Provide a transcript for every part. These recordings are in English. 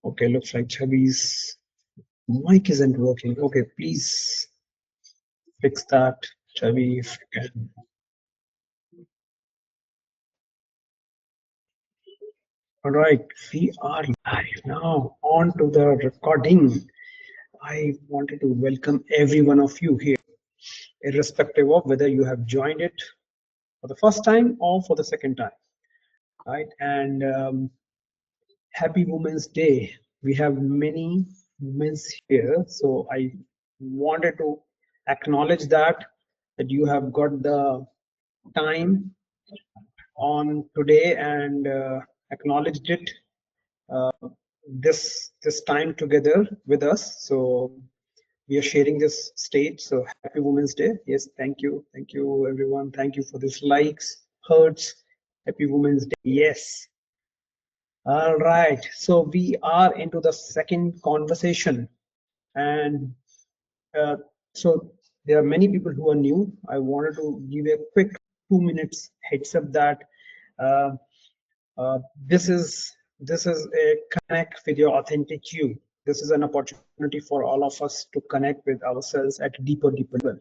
Okay, looks like Chabi's mic isn't working. Okay, please fix that, Chabi, if you can. All right, we are live now. On to the recording. I wanted to welcome every one of you here, irrespective of whether you have joined it for the first time or for the second time, right? And happy Women's Day. We have many women here, so I wanted to acknowledge that you have got the time on today and acknowledged it this time together with us. So we are sharing this stage. So happy Women's Day. Yes, thank you everyone. Thank you for this likes, hearts. Happy Women's Day. Yes. All right. So we are into the second conversation, and uh, so there are many people who are new. I wanted to give a quick 2 minutes heads up that. Uh, this is a connect with your authentic you. This is an opportunity for all of us to connect with ourselves at a deeper level.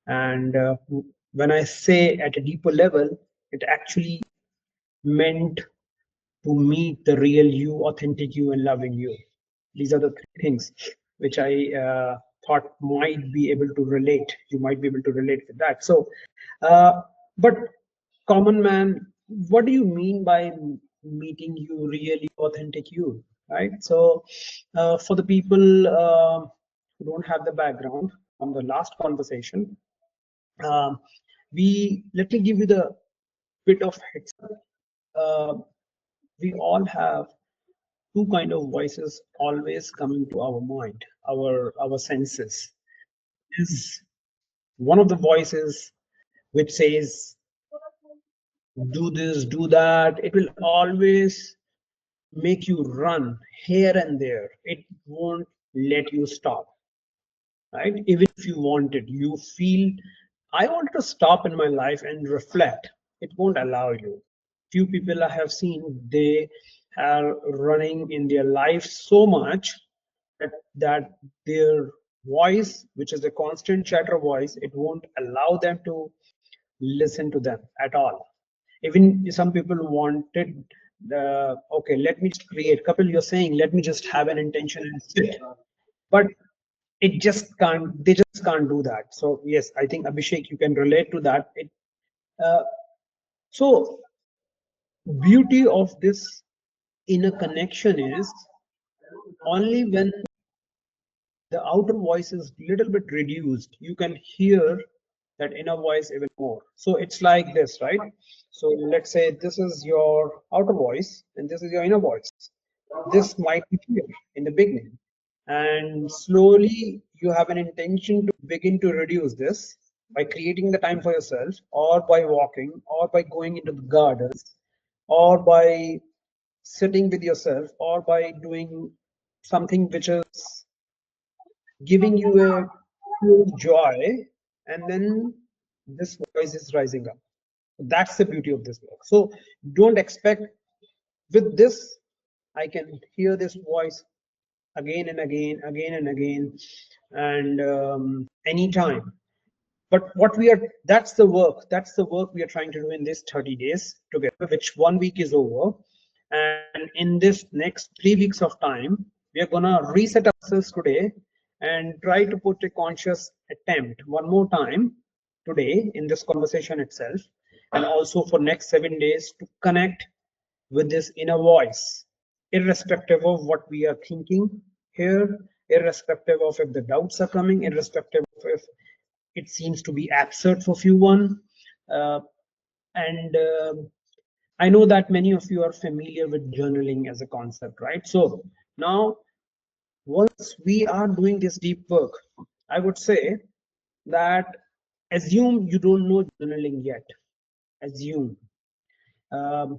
And when I say at a deeper level, it actually meant to meet the real you, authentic you, and loving you. These are the three things which I thought might be able to relate. You might be able to relate with that. So, but common man, what do you mean by meeting you really authentic you, right? So, for the people who don't have the background from the last conversation, um, let me give you the bit of heads up. We all have two kind of voices always coming to our mind, our senses. Is one of the voices which says do this, do that. It will always make you run here and there. It won't let you stop, right? Even if you want it, you feel I want to stop in my life and reflect. It won't allow you. Few people I have seen, they are running in their life so much that their voice, which is a constant chatter voice, it won't allow them to listen to them at all. Even some people wanted, okay, let me just create. Kapil, you're saying, let me just have an intention and sit. But it just can't, they just can't do that. So yes, I think Abhishek, you can relate to that. Uh, so beauty of this inner connection is only when the outer voice is little bit reduced, you can hear that inner voice even more. So it's like this, right? So let's say this is your outer voice and this is your inner voice. This might be clear in the beginning, and slowly you have an intention to begin to reduce this by creating the time for yourself, or by walking, or by going into the gardens, or by sitting with yourself, or by doing something which is giving you a pure joy, and then this voice is rising up. That's the beauty of this work. So don't expect with this I can hear this voice again and again, again and again, and anytime. But what we are, that's the work we are trying to do in this 30 days together, which 1 week is over. And in this next 3 weeks of time, we are gonna reset ourselves today and try to put a conscious attempt one more time today in this conversation itself, and also for next 7 days to connect with this inner voice, irrespective of what we are thinking here, irrespective of if the doubts are coming, irrespective of if it seems to be absurd for few one. Uh, and I know that many of you are familiar with journaling as a concept, right? So now, once we are doing this deep work, I would say that assume you don't know journaling yet. Assume.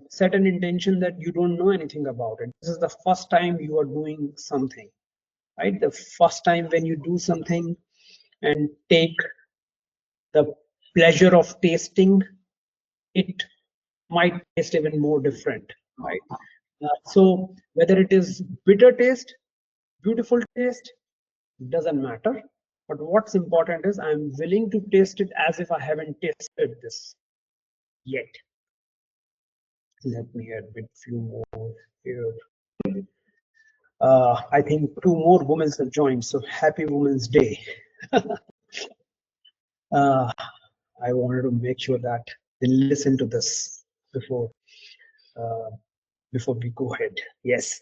Set an intention that you don't know anything about it. This is the first time you are doing something, right? The first time when you do something and take the pleasure of tasting, it might taste even more different, right? So whether it is bitter taste, beautiful taste, doesn't matter. But what's important is I'm willing to taste it as if I haven't tasted this yet. Let me add a few more here. I think two more women have joined, so happy Women's Day. uh, I wanted to make sure that they listen to this before uh, before we go ahead. Yes.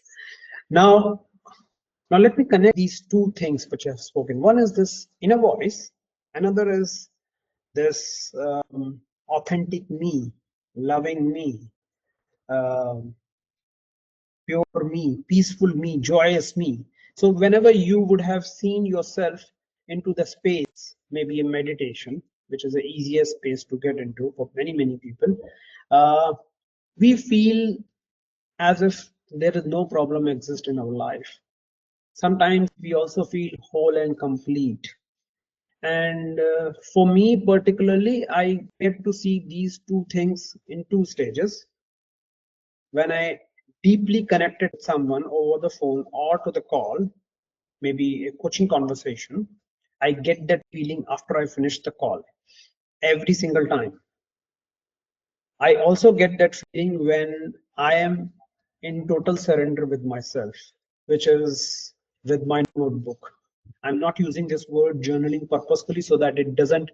Now, now let me connect these two things which I've spoken. One is this inner voice. Another is this authentic me, loving me, um, pure me, peaceful me, joyous me. So whenever you would have seen yourself into the space, maybe a meditation, which is the easiest space to get into for many people, we feel as if there is no problem exist in our life. Sometimes we also feel whole and complete. And for me particularly, I get to see these two things in two stages. When I deeply connected with someone over the phone or to the call, maybe a coaching conversation, I get that feeling after I finish the call every single time. I also get that feeling when I am in total surrender with myself, which is with my notebook. I'm not using this word journaling purposefully so that it doesn't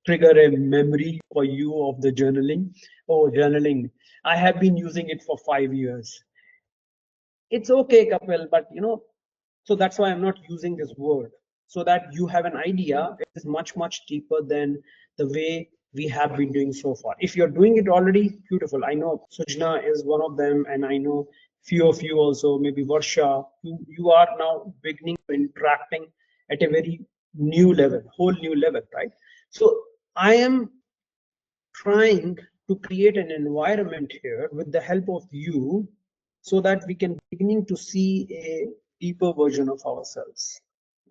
trigger a memory for you of the journaling. Oh, journaling. I have been using it for 5 years. It's okay, Kapil, but so that's why I'm not using this word, so that you have an idea. It is much deeper than the way we have been doing so far. If you're doing it already, beautiful. I know Sujna is one of them, and I know few of you also, maybe Varsha, you are now beginning to interacting at a very new level, whole new level, right? So I am trying to create an environment here with the help of you so that we can beginning to see a deeper version of ourselves,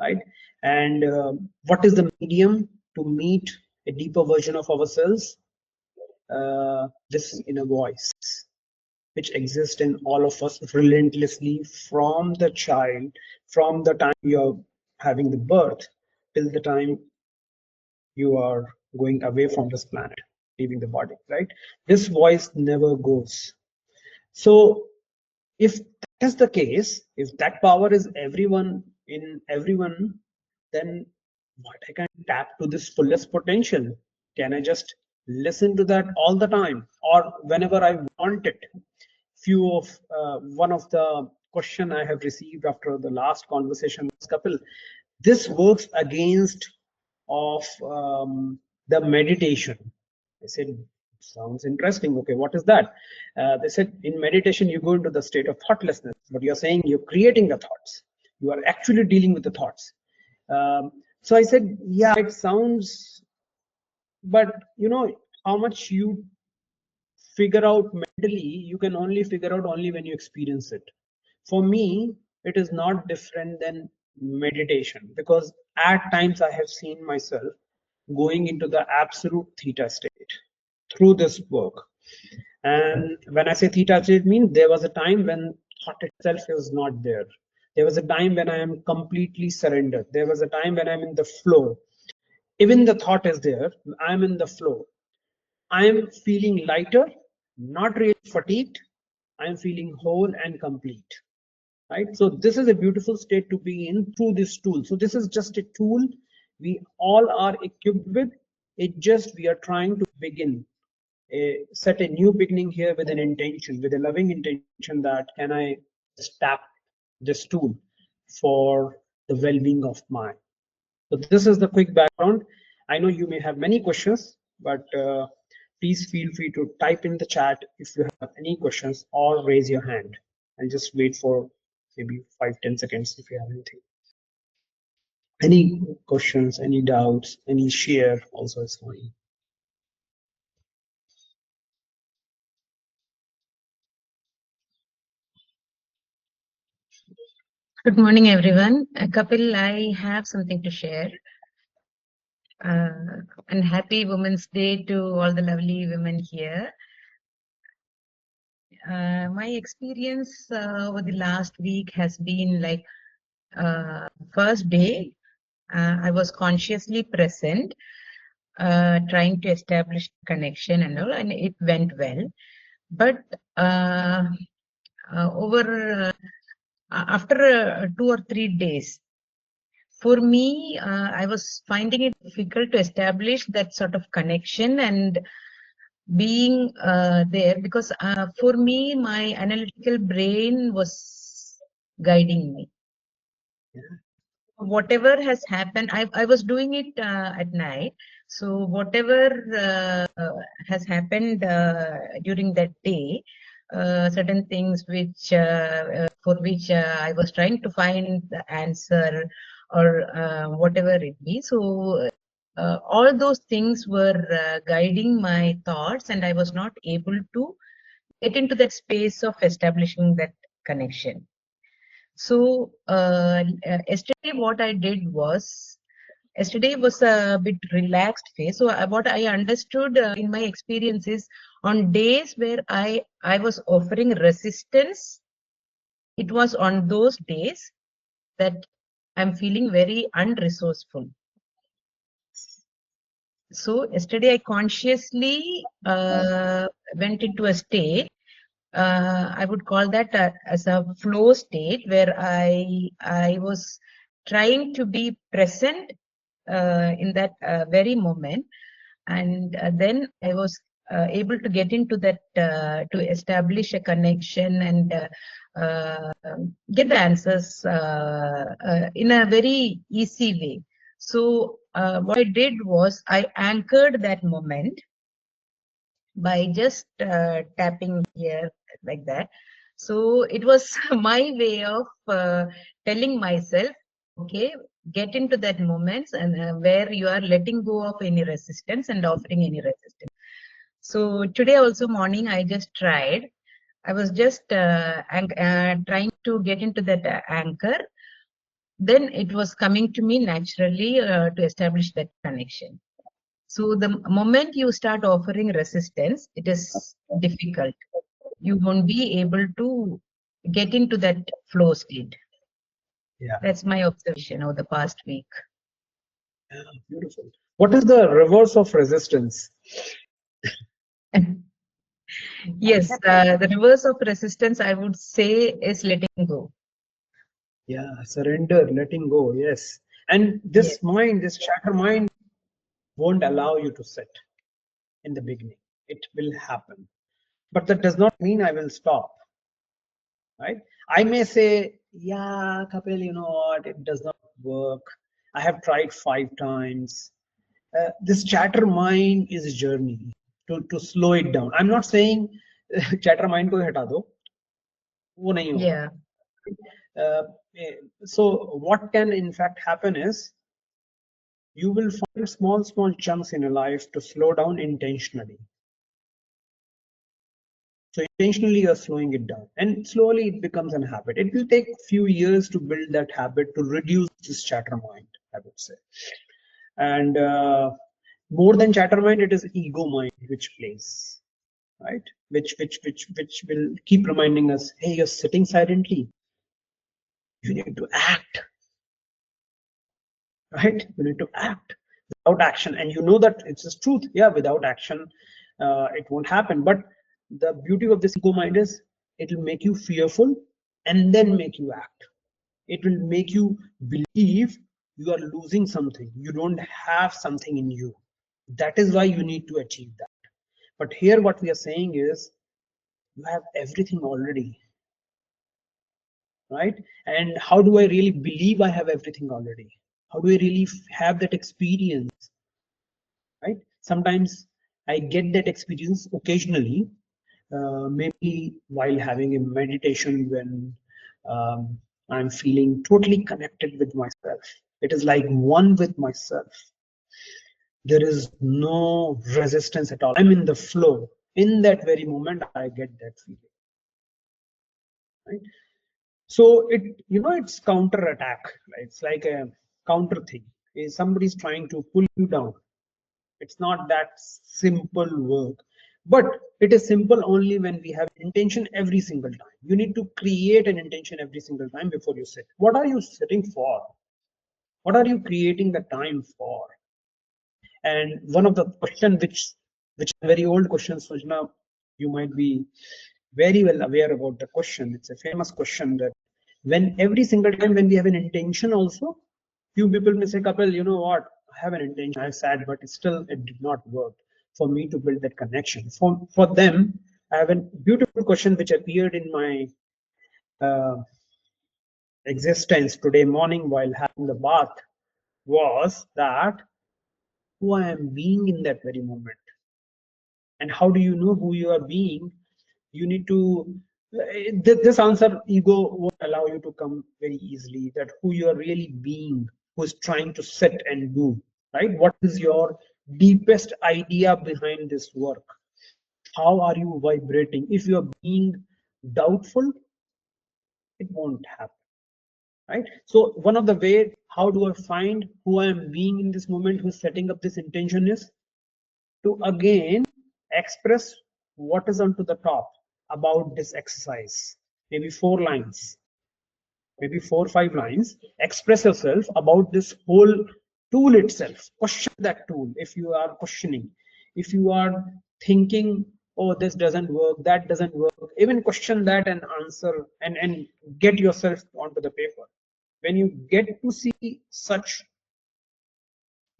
right? And what is the medium to meet a deeper version of ourselves? This inner voice which exists in all of us relentlessly from the child, from the time you're having the birth till the time you are going away from this planet, leaving the body, right? This voice never goes. So if that is the case, if that power is everyone in everyone, then what I can tap to this fullest potential? Can I just listen to that all the time or whenever I want it? Few of one of the question I have received after the last conversation was, Kapil, this works against of the meditation. I said, sounds interesting. Okay, what is that? They said, in meditation, you go into the state of thoughtlessness, but you're saying you're creating the thoughts. You are actually dealing with the thoughts. So I said, yeah, it sounds, but how much you figure out mentally, you can only figure out only when you experience it. For me, it is not different than meditation, because at times I have seen myself going into the absolute theta state through this work. And when I say theta state, means there was a time when thought itself is not there. There was a time when I am completely surrendered. There was a time when I'm in the flow. Even the thought is there, I'm in the flow. I am feeling lighter, not really fatigued. I am feeling whole and complete. Right. So this is a beautiful state to be in through this tool. So this is just a tool we all are equipped with. It just we are trying to begin set a new beginning here with an intention, with a loving intention that can I tap this tool for the well-being of mine. So this is the quick background. I know you may have many questions, but please feel free to type in the chat if you have any questions or raise your hand. And just wait for maybe 5-10 seconds if you have anything. Any questions, any doubts, any share also is fine. Good morning, everyone. Kapil, I have something to share. And happy Women's Day to all the lovely women here. My experience over the last week has been like first day, I was consciously present, trying to establish connection and all, and it went well. But over after 2 or 3 days, for me, I was finding it difficult to establish that sort of connection and being there because for me, my analytical brain was guiding me. Whatever has happened, I was doing it at night. So whatever has happened during that day, certain things which for which I was trying to find the answer or whatever it be. So all those things were guiding my thoughts, and I was not able to get into that space of establishing that connection. So yesterday, what I did was, yesterday was a bit relaxed phase. So what I understood in my experience is, on days where I was offering resistance, it was on those days that I'm feeling very unresourceful. So yesterday I consciously went into a state. I would call that as a flow state where I was trying to be present in that very moment, and then I was able to get into that to establish a connection and get the answers in a very easy way. So what I did was I anchored that moment by just tapping here like that. So it was my way of telling myself, okay, get into that moments and where you are letting go of any resistance and offering any resistance. So today also morning I just tried. I was just trying to get into that anchor. Then it was coming to me naturally to establish that connection. So the moment you start offering resistance, it is difficult. You won't be able to get into that flow state. Yeah. That's my observation over the past week. Yeah, beautiful. What is the reverse of resistance? Yes, the reverse of resistance, I would say, is letting go. Yeah, surrender, letting go. Yes. And Yes. this mind, this chatter mind, won't allow you to sit in the beginning. It will happen. But that does not mean I will stop. Right? I may say, yeah, Kapil, you know what? It does not work. I have tried 5 times. This chatter mind is a journey to slow it down. I'm not saying chatter mind ko hata do. वो नहीं होगा. Yeah. So what can in fact happen is you will find small chunks in your life to slow down intentionally. So intentionally you're slowing it down, and slowly it becomes a habit. It will take a few years to build that habit to reduce this chatter mind, I would say. And more than chatter mind, it is ego mind which plays, right? Which will keep reminding us, hey, you're sitting silently. You need to act, right? You need to act. Without action, and you know that it's just truth. Yeah, without action, it won't happen. But the beauty of this ego mind is it will make you fearful and then make you act. It will make you believe you are losing something. You don't have something in you. That is why you need to achieve that. But here, what we are saying is you have everything already, right? And how do I really believe I have everything already? How do I really have that experience? Right? Sometimes I get that experience occasionally, maybe while having a meditation when I'm feeling totally connected with myself. It is like one with myself. There is no resistance at all. I'm in the flow. In that very moment, I get that feeling. Right? So it's counter attack. Right? It's like a counter thing. Is somebody's trying to pull you down. It's not that simple work, but it is simple only when we have intention every single time. You need to create an intention every single time before you sit. What are you sitting for? What are you creating the time for? And one of the question which is a very old question, Sujna, you might be very well aware about the question. It's a famous question that when every single time when we have an intention also, few people may say, Kapil, you know what, I have an intention, I said, but still it did not work for me to build that connection. For them, I have a beautiful question which appeared in my existence today morning while having the bath was that who I am being in that very moment. And how do you know who you are being? You need to this answer ego won't allow you to come very easily, that who you are really being, who's trying to sit and do, right? What is your deepest idea behind this work? How are you vibrating? If you are being doubtful, it won't happen, right? So one of the way, how do I find who I am being in this moment, who's setting up this intention, is to again express what is onto the top about this exercise. Maybe 4 lines, maybe 4 or 5 lines. Express yourself about this whole tool itself. Question that tool if you are questioning. If you are thinking, oh, this doesn't work, that doesn't work, even question that and answer and get yourself onto the paper. When you get to see such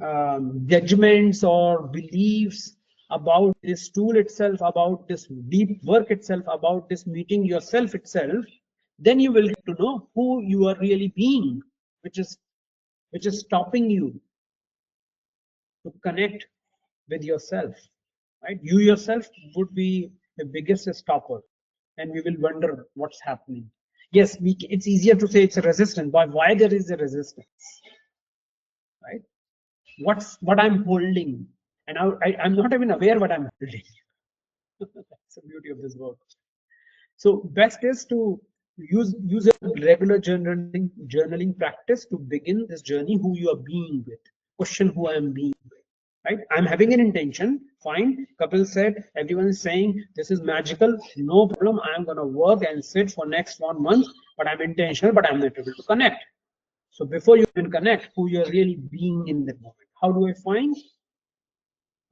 judgments or beliefs about this tool itself, about this deep work itself, about this meeting yourself itself, then you will get to know who you are really being, which is stopping you to connect with yourself, right? You yourself would be the biggest stopper, and we will wonder what's happening. Yes, it's easier to say it's a resistance, but why there is a resistance, right? What I'm holding, and I'm not even aware what I'm holding. That's the beauty of this work. So best is to use a regular journaling practice to begin this journey. Who you are being with. Question who I am being with. Right? I'm having an intention. Fine. Kapil said everyone is saying this is magical. No problem. I'm gonna work and sit for next 1 month. But I'm intentional. But I'm not able to connect. So before you can connect, who you're really being in that moment. How do I find?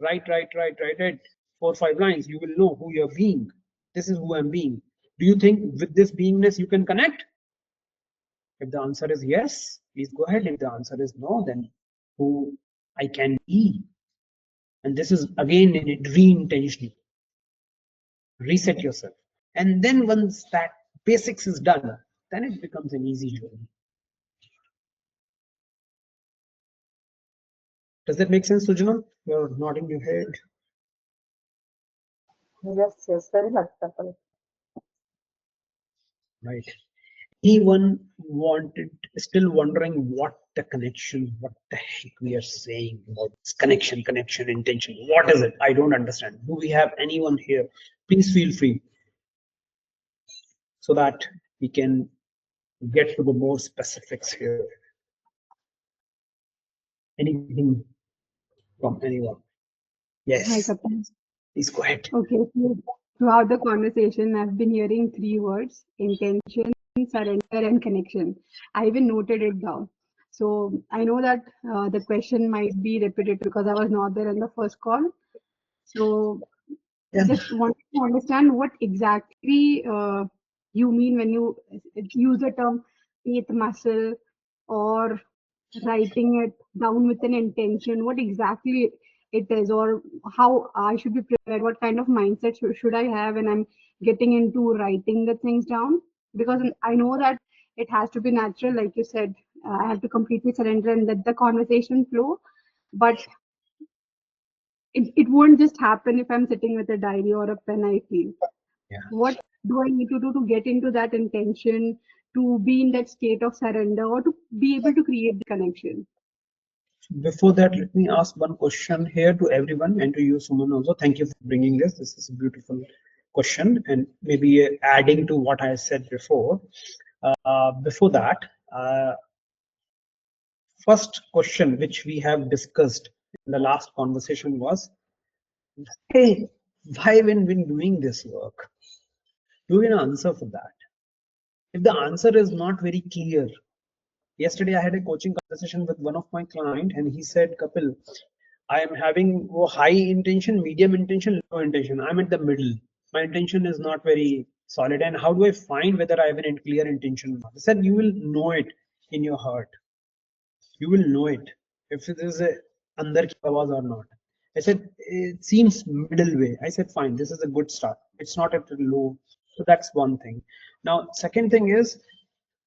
Right. 4 or 5 lines. You will know who you're being. This is who I'm being. Do you think with this beingness you can connect? If the answer is yes, please go ahead. If the answer is no, then who I can be. And this is again re-intentional. Reset yourself. And then once that basics is done, then it becomes an easy journey. Does that make sense, Sujana? You're nodding your head. Yes, very much, Kapil. Right. Anyone wanted, still wondering what the connection, what the heck we are saying about this connection, intention? What is it? I don't understand. Do we have anyone here? Please feel free so that we can get to the more specifics here. Anything from anyone? Hi, Yes, Kapil. please go ahead. Okay, so throughout the conversation, I've been hearing three words: intention, surrender, and connection. I even noted it down. So I know that the question might be repetitive because I was not there in the first call. So Yeah. just wanted to understand what exactly you mean when you use the term faith muscle or writing it down with an intention, what exactly it is, or how I should be prepared, what kind of mindset should I have when I'm getting into writing the things down? Because I know that it has to be natural, like you said, I have to completely surrender and let the conversation flow. But it won't just happen if I'm sitting with a diary or a pen, I feel. Yeah. What do I need to do to get into that intention, to be in that state of surrender, or to be able to create the connection? Before that, let me ask one question here to everyone and to you, Suman, also. Thank you for bringing this. This is a beautiful question, and maybe adding to what I said before. Before that, first question which we have discussed in the last conversation was, hey, why when doing this work? Do you have an answer for that? If the answer is not very clear, yesterday I had a coaching conversation with one of my client, and he said, Kapil, I am having high intention, medium intention, low intention. I'm at the middle. My intention is not very solid. And how do I find whether I have an clear intention or not? I said, you will know it in your heart. You will know it if it is a andar ki awaaz or not. I said, it seems middle way. I said, fine, this is a good start. It's not at a low. So that's one thing. Now, second thing is,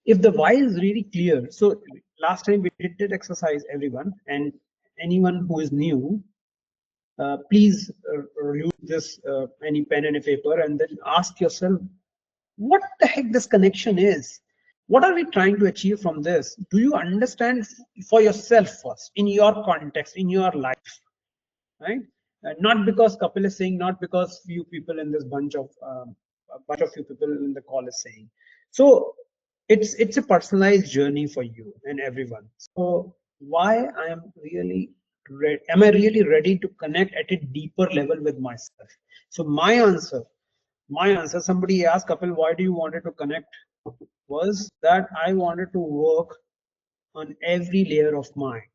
if the why is really clear. So last time we did that exercise, everyone, and anyone who is new, please use this any pen and a paper, and then ask yourself, what the heck this connection is? What are we trying to achieve from this? Do you understand for yourself first, in your context, in your life, right? Not because Kapil is saying, not because few people in this bunch of a bunch of few people in the call is saying. So it's a personalized journey for you and everyone. So why I am really am I really ready to connect at a deeper level with myself? So my answer, somebody asked Kapil, why do you wanted to connect? Was that I wanted to work on every layer of mine,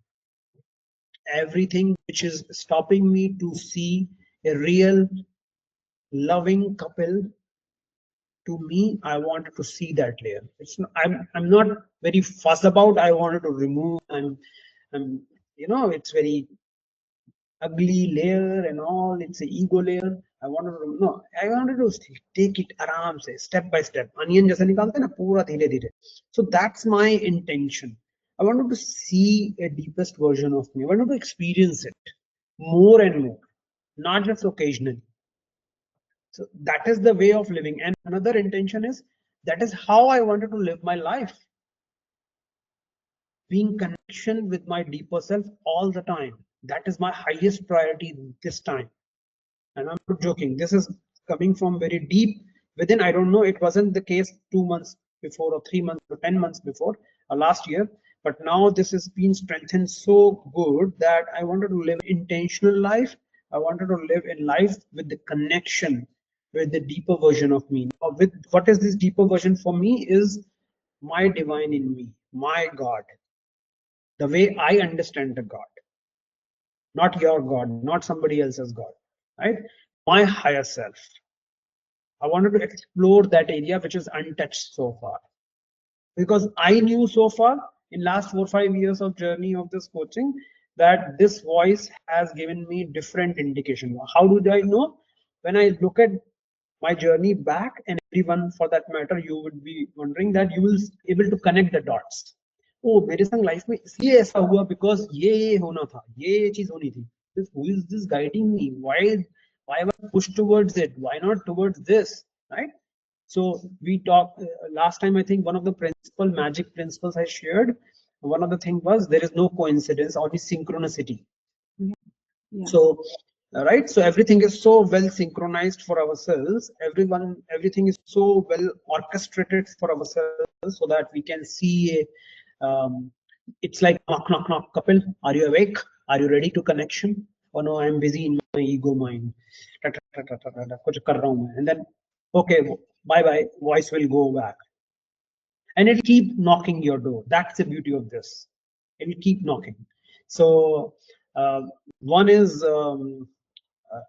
everything which is stopping me to see a real loving Kapil. To me, I wanted to see that layer. It's not, I'm not very fussed about. I wanted to remove and you know, it's very ugly layer and all. It's an ego layer. I wanted to no. I wanted to take it aram se, step by step. Onion जैसे निकालते हैं ना पूरा धीरे धीरे. So that's my intention. I wanted to see a deepest version of me. I wanted to experience it more and more, not just occasionally. So that is the way of living. And another intention is that is how I wanted to live my life. Being connection with my deeper self all the time. That is my highest priority this time. And I'm not joking. This is coming from very deep within. I don't know. It wasn't the case 2 months before, or 3 months, or 10 months before, or last year. But now this has been strengthened so good that I wanted to live intentional life. I wanted to live in life with the connection with the deeper version of me. With what is this deeper version for me is my divine in me, my God, the way I understand the God, not your God, not somebody else's God, right? My higher self. I wanted to explore that area which is untouched so far, because I knew so far in last 4 or 5 years of journey of this coaching that this voice has given me different indication. How do I know? When I look at my journey back, and everyone for that matter, you would be wondering that you will be able to connect the dots. Oh, मेरे संग life में इसलिए ऐसा हुआ because ये होना था, ये चीज होनी थी. Who is this guiding me? Why am I pushed towards it? Why not towards this? Right? So we talked last time. I think one of the magic principles I shared. One of the thing was there is no coincidence, only synchronicity. Yeah. So right, so everything is so well synchronized for ourselves. Everything is so well orchestrated for ourselves, so that we can see it's like knock knock knock. Kapil, are you awake? Are you ready to connection? Oh no, I'm busy in my ego mind. कुछ कर रहा हूं मैं. And then okay, bye bye, voice will go back, and it'll keep knocking your door. That's the beauty of this. It will keep knocking. So one is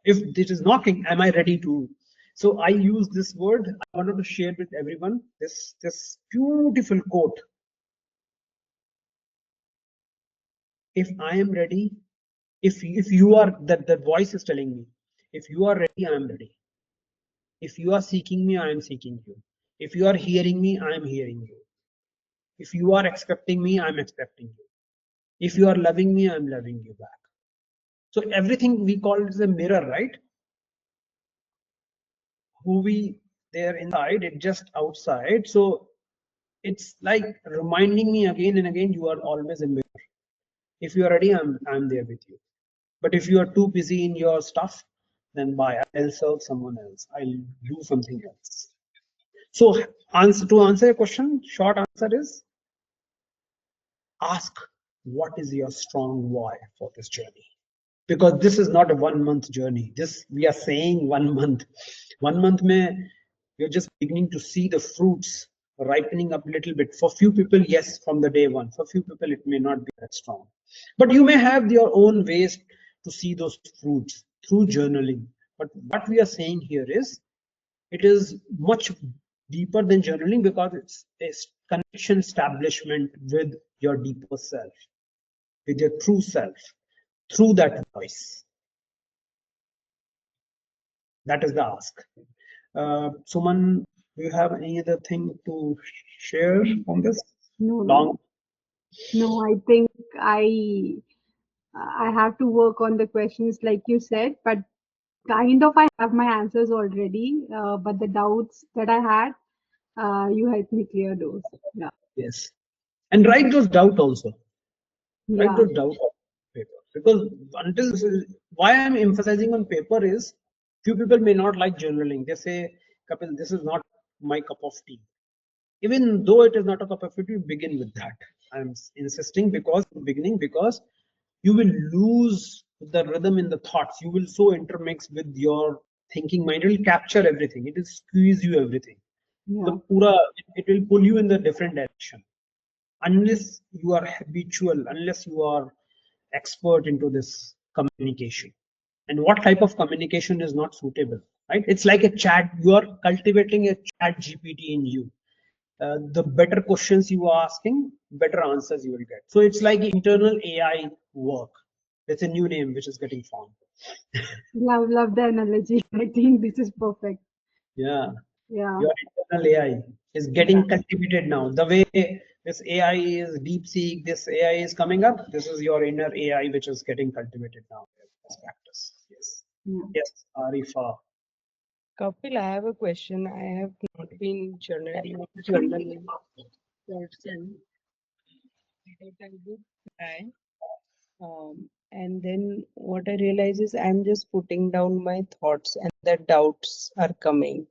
if it is knocking, am I ready to? So I use this word. I wanted to share with everyone this beautiful quote. If I am ready, if you are, that voice is telling me, if you are ready, I am ready. If you are seeking me, I am seeking you. If you are hearing me, I am hearing you. If you are accepting me, I am accepting you. If you are loving me, I am loving you back. So everything we call it is a mirror, right? Who we there inside, it just outside. So it's like reminding me again and again, you are always a mirror. If you are ready, I'm there with you. But if you are too busy in your stuff, then bye. I'll serve someone else. I'll do something else. So to answer your question, short answer is ask what is your strong why for this journey. Because this is not a 1 month journey. This we are saying 1 month. 1 month mein You're just beginning to see the fruits ripening up a little bit. For few people, yes, from the day one. For few people, it may not be that strong. But you may have your own ways to see those fruits through journaling. But what we are saying here is, it is much deeper than journaling, because it's a connection establishment with your deeper self, with your true self, through that voice. That is the ask. Suman, do you have any other thing to share on this? No, Long. no, I think I have to work on the questions like you said, but kind of I have my answers already. But the doubts that I had, you helped me clear those. Yeah, Yes. And write those doubts also. Write yeah, those doubts on paper. Because until this is, why I'm emphasizing on paper is, few people may not like journaling. They say, Kapil, this is not my cup of tea. Even though it is not a cup of tea, you begin with that. I'm insisting because beginning, because you will lose the rhythm in the thoughts. You will so intermix with your thinking mind. It will capture everything. It will squeeze you everything. yeah, The pura, it will pull you in the different direction. Unless you are habitual, unless you are expert into this communication. And what type of communication is not suitable, right? It's like a chat. You are cultivating a chat GPT in you. The better questions you are asking, better answers you will get. So it's like internal AI work. That's a new name which is getting formed. love the analogy. I think this is perfect. Yeah, Yeah, your internal AI is yeah, getting cultivated now. The way this AI is DeepSeek, this AI is coming up, this is your inner AI which is getting cultivated now as practice. Yes. yeah. Yes, Arifa. Kapil, I have a question. I have not been journaling person, but I did try. And then what I realize is I'm just putting down my thoughts, and the doubts are coming.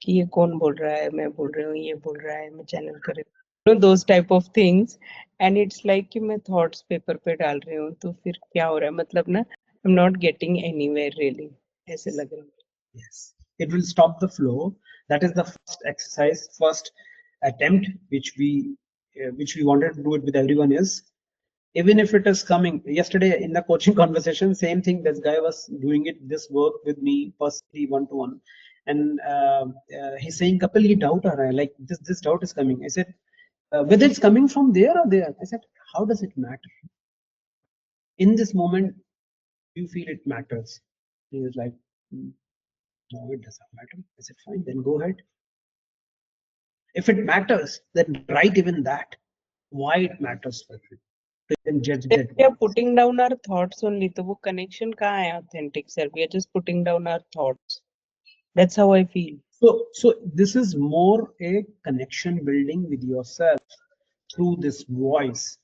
कि ये कौन बोल रहा है, मैं बोल रही हूँ, ये बोल रहा है, मैं चैनल कर रही हूँ. You know, those type of things. And it's like कि मैं thoughts paper पे डाल रही हूँ, तो फिर क्या हो रहा है? मतलब ना, I'm not getting anywhere really. ऐसे लग रहा है. Yes, it will stop the flow. That is the first exercise, first attempt, which we wanted to do it with everyone is, even if it is coming. Yesterday in the coaching conversation, same thing. This guy was doing this work with me personally, one to one, and he's saying, "Kapil, ye doubt aa raha hai. Like this doubt is coming." I said, "Whether it's coming from there or there," I said, "How does it matter? In this moment, you feel it matters." He was like, "Hmm, no, it doesn't matter." I said, "Fine, then go ahead. If it matters, then write even that. Why it matters for you. You can judge If that. we are putting down our thoughts only, तो वो connection कहाँ है authentic sir? We are just putting down our thoughts. That's how I feel. So this is more a connection building with yourself through this voice.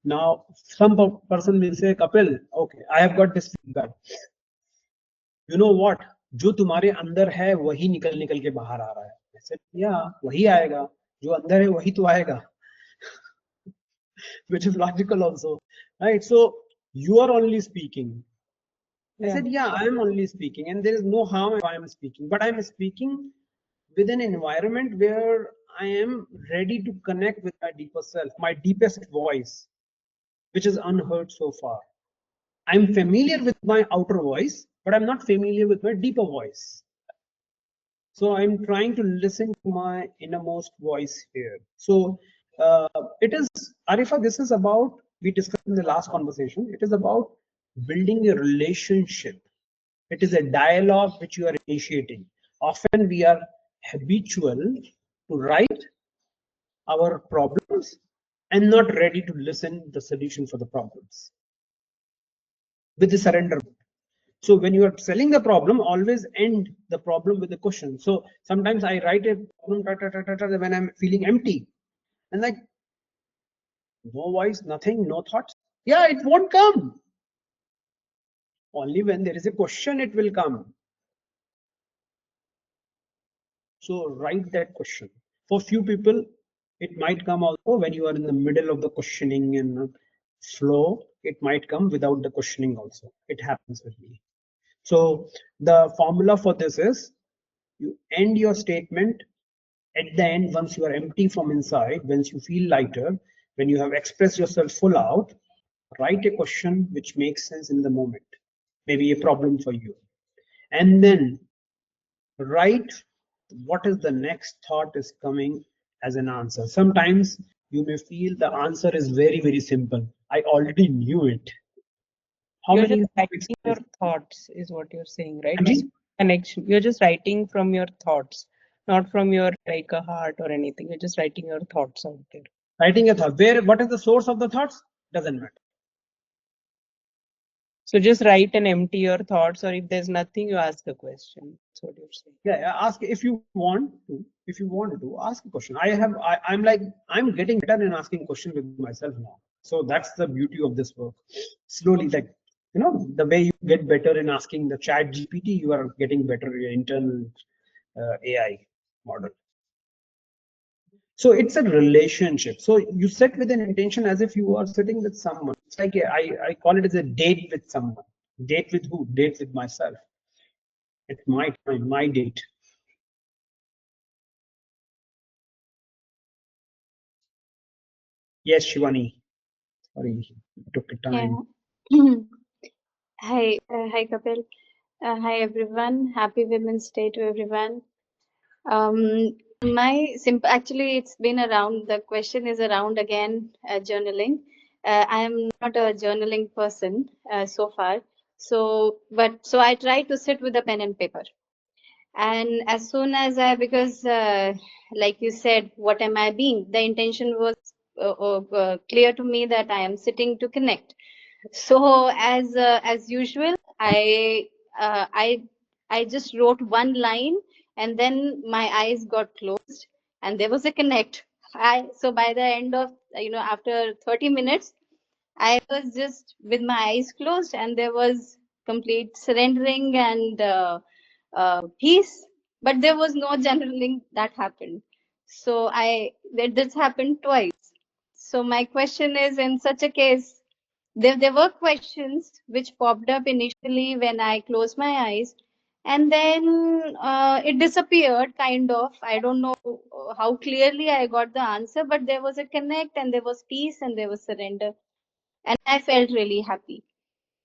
Now, some person will say, Kapil, okay, I have got this feedback. You know what? जो तुम्हारे अंदर है वही निकल के बाहर आ रहा है. I said, yeah, वही आएगा. जो अंदर है वही तो आएगा. Which is logical also, right? So you are only speaking. I Yeah. said, yeah, I am only speaking, and there is no harm if I am speaking, but I am speaking with an environment where I am ready to connect with my deeper self, my deepest voice, which is unheard so far. I'm familiar with my outer voice, but I'm not familiar with my deeper voice. So I'm trying to listen to my innermost voice here. So it is, Arifa, this is about, we discussed in the last conversation, it is about building a relationship. It is a dialogue which you are initiating. Often we are habitual to write our problems and not ready to listen the solution for the problems with the surrender. So when you are selling the problem, always end the problem with a question. So sometimes I write a problem when I'm feeling empty and like no voice, nothing, no thoughts. Yeah, it won't come. Only when there is a question, it will come. So write that question. For few people, it might come also when you are in the middle of the questioning and flow. It might come without the questioning also. It happens with me. So the formula for this is, You end your statement at the end, once you are empty from inside, once you feel lighter, when you have expressed yourself full out, write a question which makes sense in the moment, maybe a problem for you. And then write what is the next thought is coming as an answer. Sometimes you may feel the answer is very, very simple. I already knew it. How You're many just topics? writing your thoughts, is what you're saying, right? Anji? Connection. You're just writing from your thoughts, not from your like a heart or anything. You're just writing your thoughts out there. Writing a thought. Where? What is the source of the thoughts? Doesn't matter. So just write and empty your thoughts, or if there's nothing, you ask a question. That's what you're saying. Yeah, ask if you want to. If you want to, ask a question. I'm like, I'm getting better in asking questions with myself now. So that's the beauty of this work. Slowly, like, the way you get better in asking the chat GPT, you are getting better your internal AI model. So it's a relationship. So you set with an intention as if you are sitting with someone. It's like I call it as a date with someone. Date with who? Date with myself. It's my time, my date. Yes, Shivani. Sorry, it took a time. Yeah. Hi, Kapil. Hi, everyone. Happy Women's Day to everyone. Actually, it's been around. The question is around again, journaling. I am not a journaling person so far. So I try to sit with a pen and paper. And as soon as because like you said, what am I being? The intention was clear to me that I am sitting to connect. So as usual, I I just wrote one line, and then my eyes got closed, and there was a connect. So by the end of after 30 minutes, I was just with my eyes closed, and there was complete surrendering and peace. But there was no journaling that happened. So this happened twice. So my question is, in such a case, there were questions which popped up initially when I closed my eyes, and then it disappeared, kind of. I don't know how clearly I got the answer, but there was a connect, and there was peace, and there was surrender, and I felt really happy.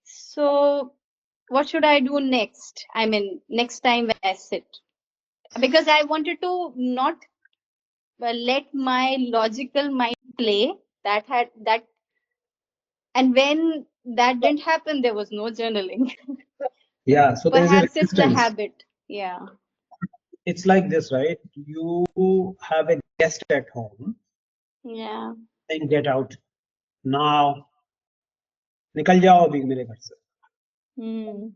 So, what should I do next? I mean, next time when I sit, because I wanted to not let my logical mind play. And when that didn't happen, there was no journaling. Yeah, so there's a Perhaps it's the resistance. habit. Yeah. It's like this, right? You have a guest at home, Yeah. then get out now. निकल जाओ अभी मेरे घर से. Hmm.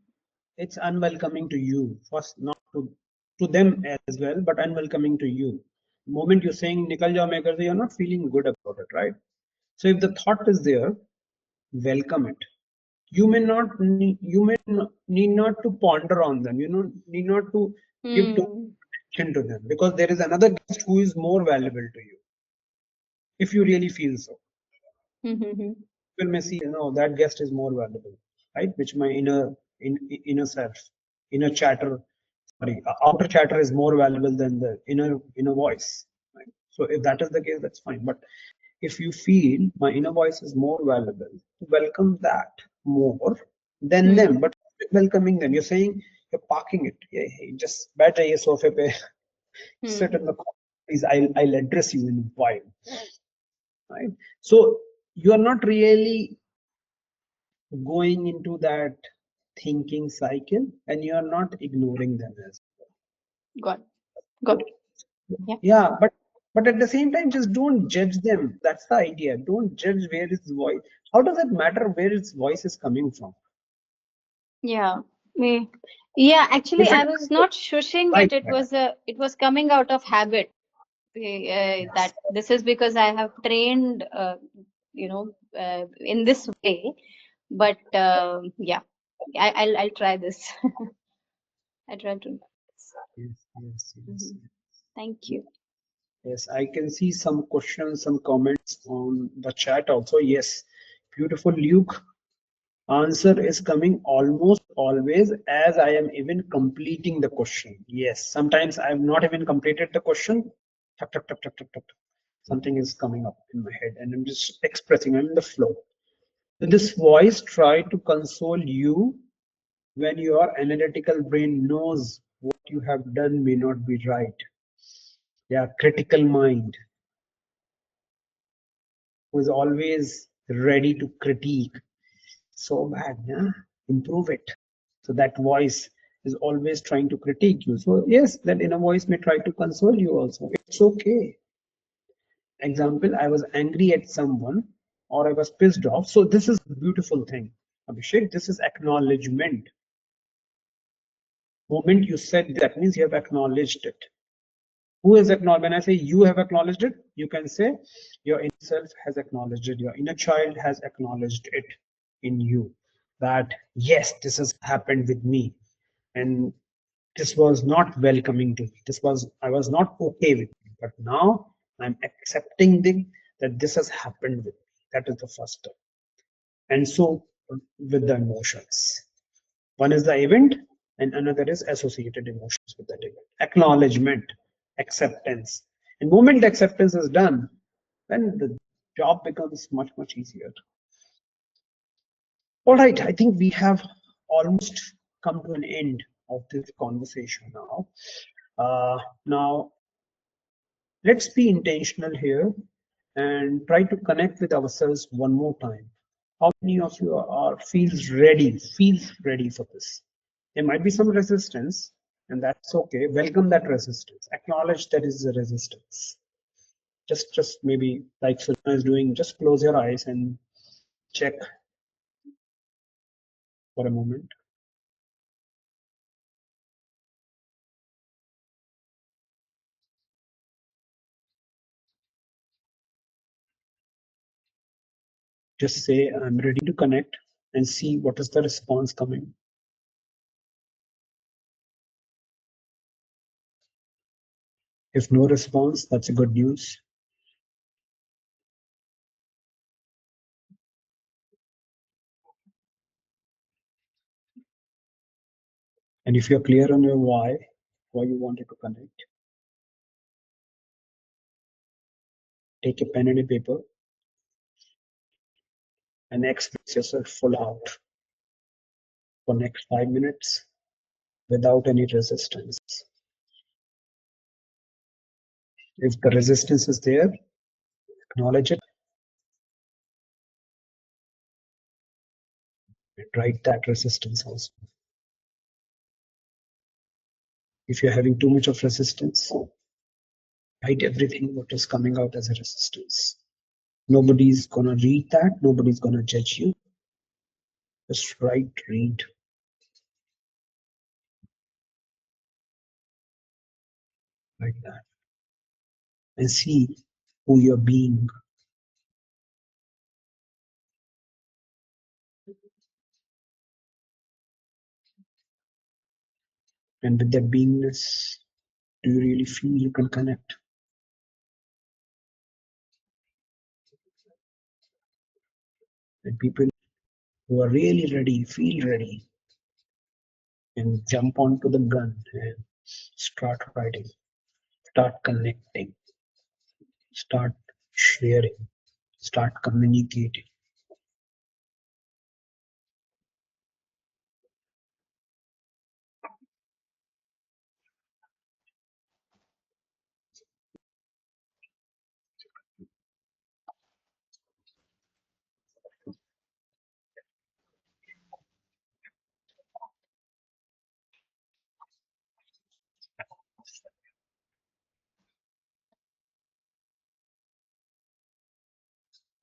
It's unwelcoming to you. First, not to them as well, but unwelcoming to you. The moment you're saying निकल जाओ मेरे घर से, you're not feeling good about it, right? So if the thought is there, welcome it. You may need not to ponder on them. Need not to give too Hmm. much attention to them, because there is another guest who is more valuable to you if you really feel so. Hmm. People may see, that guest is more valuable, right? Which my inner self, inner chatter, sorry, outer chatter is more valuable than the inner voice. Right? So if that is the case, that's fine. But if you feel my inner voice is more valuable, welcome that more than them. But welcoming them, you're saying you're parking it. Yeah, hey, just बैठ जाइए sofa पे, sit in the corner, please. I'll address you in a while. Right? So you are not really going into that thinking cycle, and you are not ignoring them as Got got it. Yeah. yeah, but at the same time, just don't judge them. That's the idea. Don't judge where his voice. How does it matter where his voice is coming from? Yeah. Yeah. Actually, If I it was not shushing right, it. It was coming out of habit. That this is because I have trained, in this way. But yeah, I'll try this. I try to. yes. Thank you. Yes, I can see some questions, some comments on the chat also. Yes, beautiful Luke. Answer is coming almost always as I am even completing the question. Yes, sometimes I have not even completed the question. Tuck, tuck, tuck, tuck, tuck, tuck. Something is coming up in my head and I'm just expressing, I'm in the flow. This voice try to console you when your analytical brain knows what you have done may not be right. Yeah, critical mind who is always ready to critique. So bad, yeah? Improve it. So that voice is always trying to critique you. So yes, that inner voice may try to console you also. It's okay. Example, I was angry at someone or I was pissed off. So this is a beautiful thing. Abhishek, this is acknowledgement. Moment you said that means you have acknowledged it. Who has acknowledged? When I say you have acknowledged it, you can say your inner self has acknowledged it. Your inner child has acknowledged it in you that yes, this has happened with me. And this was not welcoming to me. I was not okay with it. But now I'm accepting that this has happened with me. That is the first step. And so with the emotions. One is the event and another is associated emotions with that event. Acknowledgement, acceptance. And moment acceptance is done, then the job becomes much, much easier. All right, I think we have almost come to an end of this conversation now. Now, let's be intentional here and try to connect with ourselves one more time. How many of you are feels ready for this? There might be some resistance, and that's okay. Welcome that resistance. Acknowledge that is a resistance. Just maybe like Sultan is doing, just close your eyes and check for a moment. Just say, I'm ready to connect and see what is the response coming. If no response, that's a good news. And if you're clear on your why you wanted to connect, take a pen and a paper and express yourself full out for next 5 minutes without any resistance. If the resistance is there, acknowledge it and write that resistance also. If you're having too much of resistance, write everything what is coming out as a resistance. Nobody's gonna read that, nobody's gonna judge you. Just write, read like that and see who you're being. And with that beingness, do you really feel you can connect? And people who are really ready, feel ready, and jump onto the gun and start writing, start connecting, start sharing, start communicating.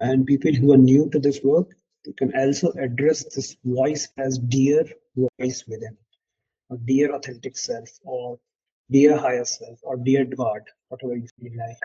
And people who are new to this work, they can also address this voice as dear voice within, or dear authentic self, or dear higher self, or dear God, whatever you feel like.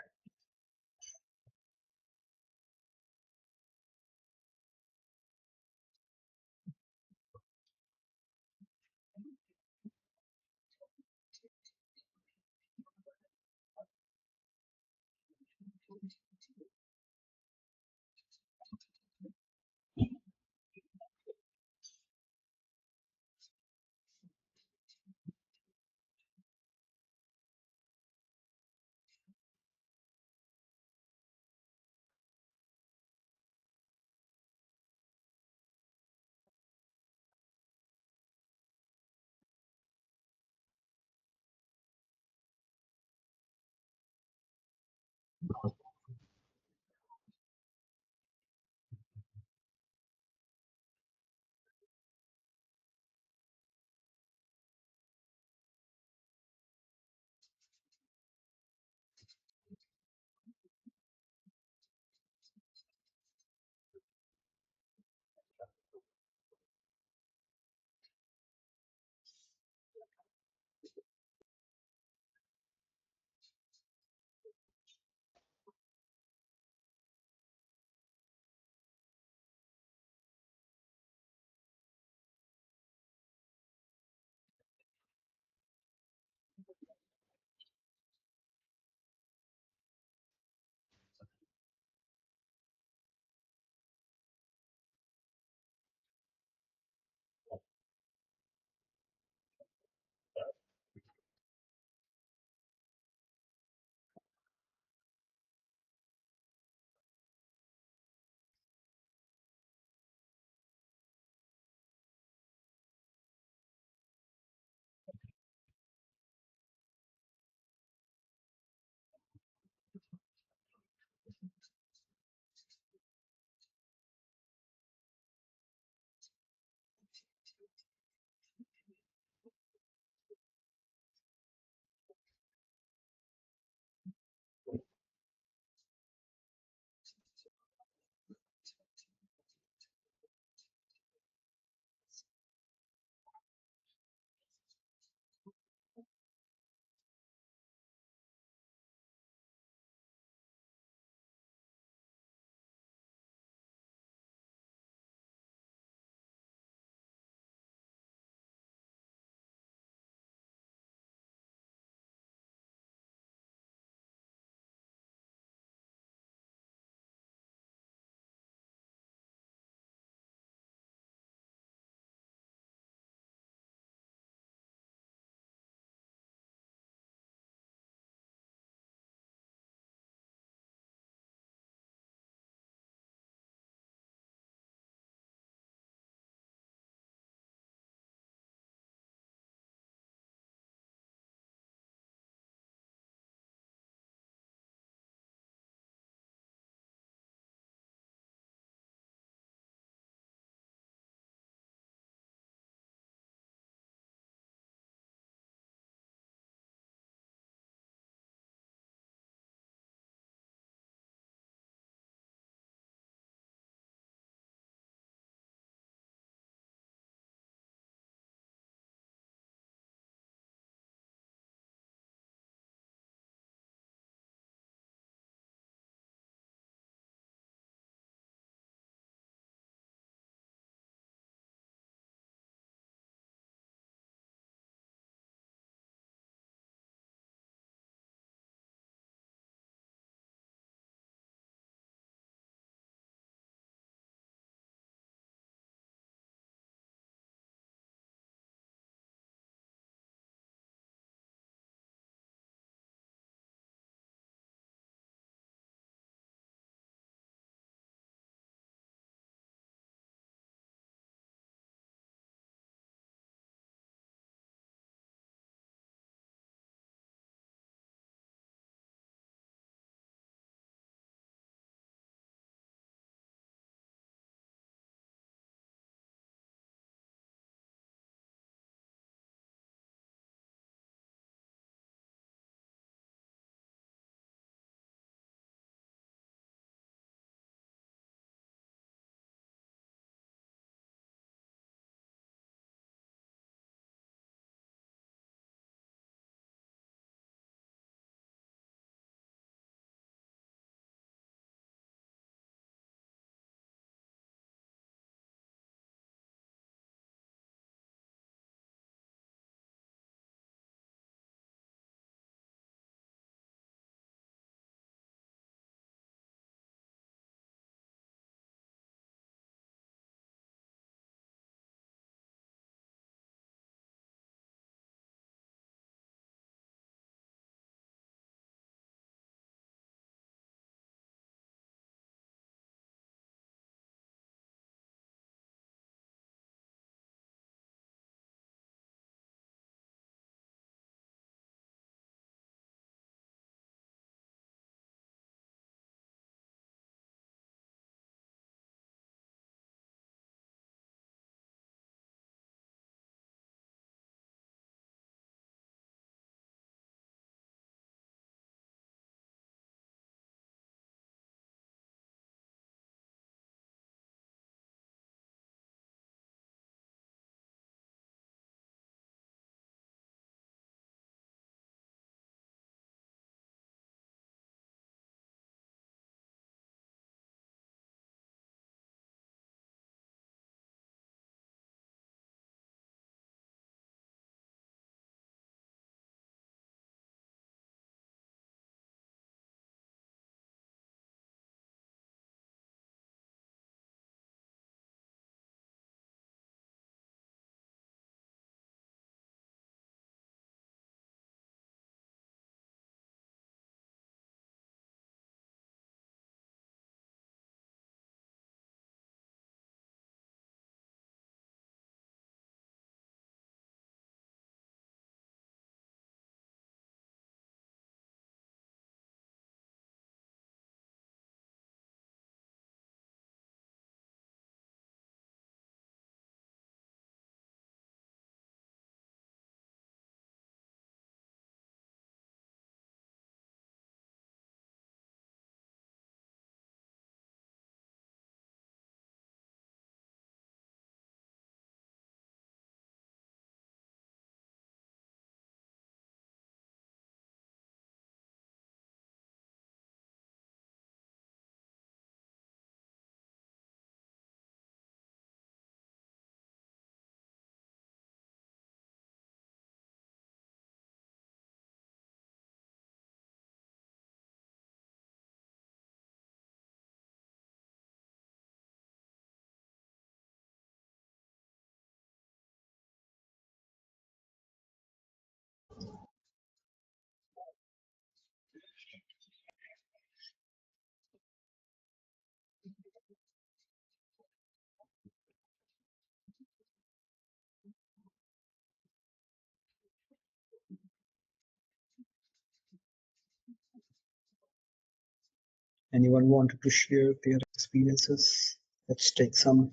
Anyone wanted to share their experiences? Let's take some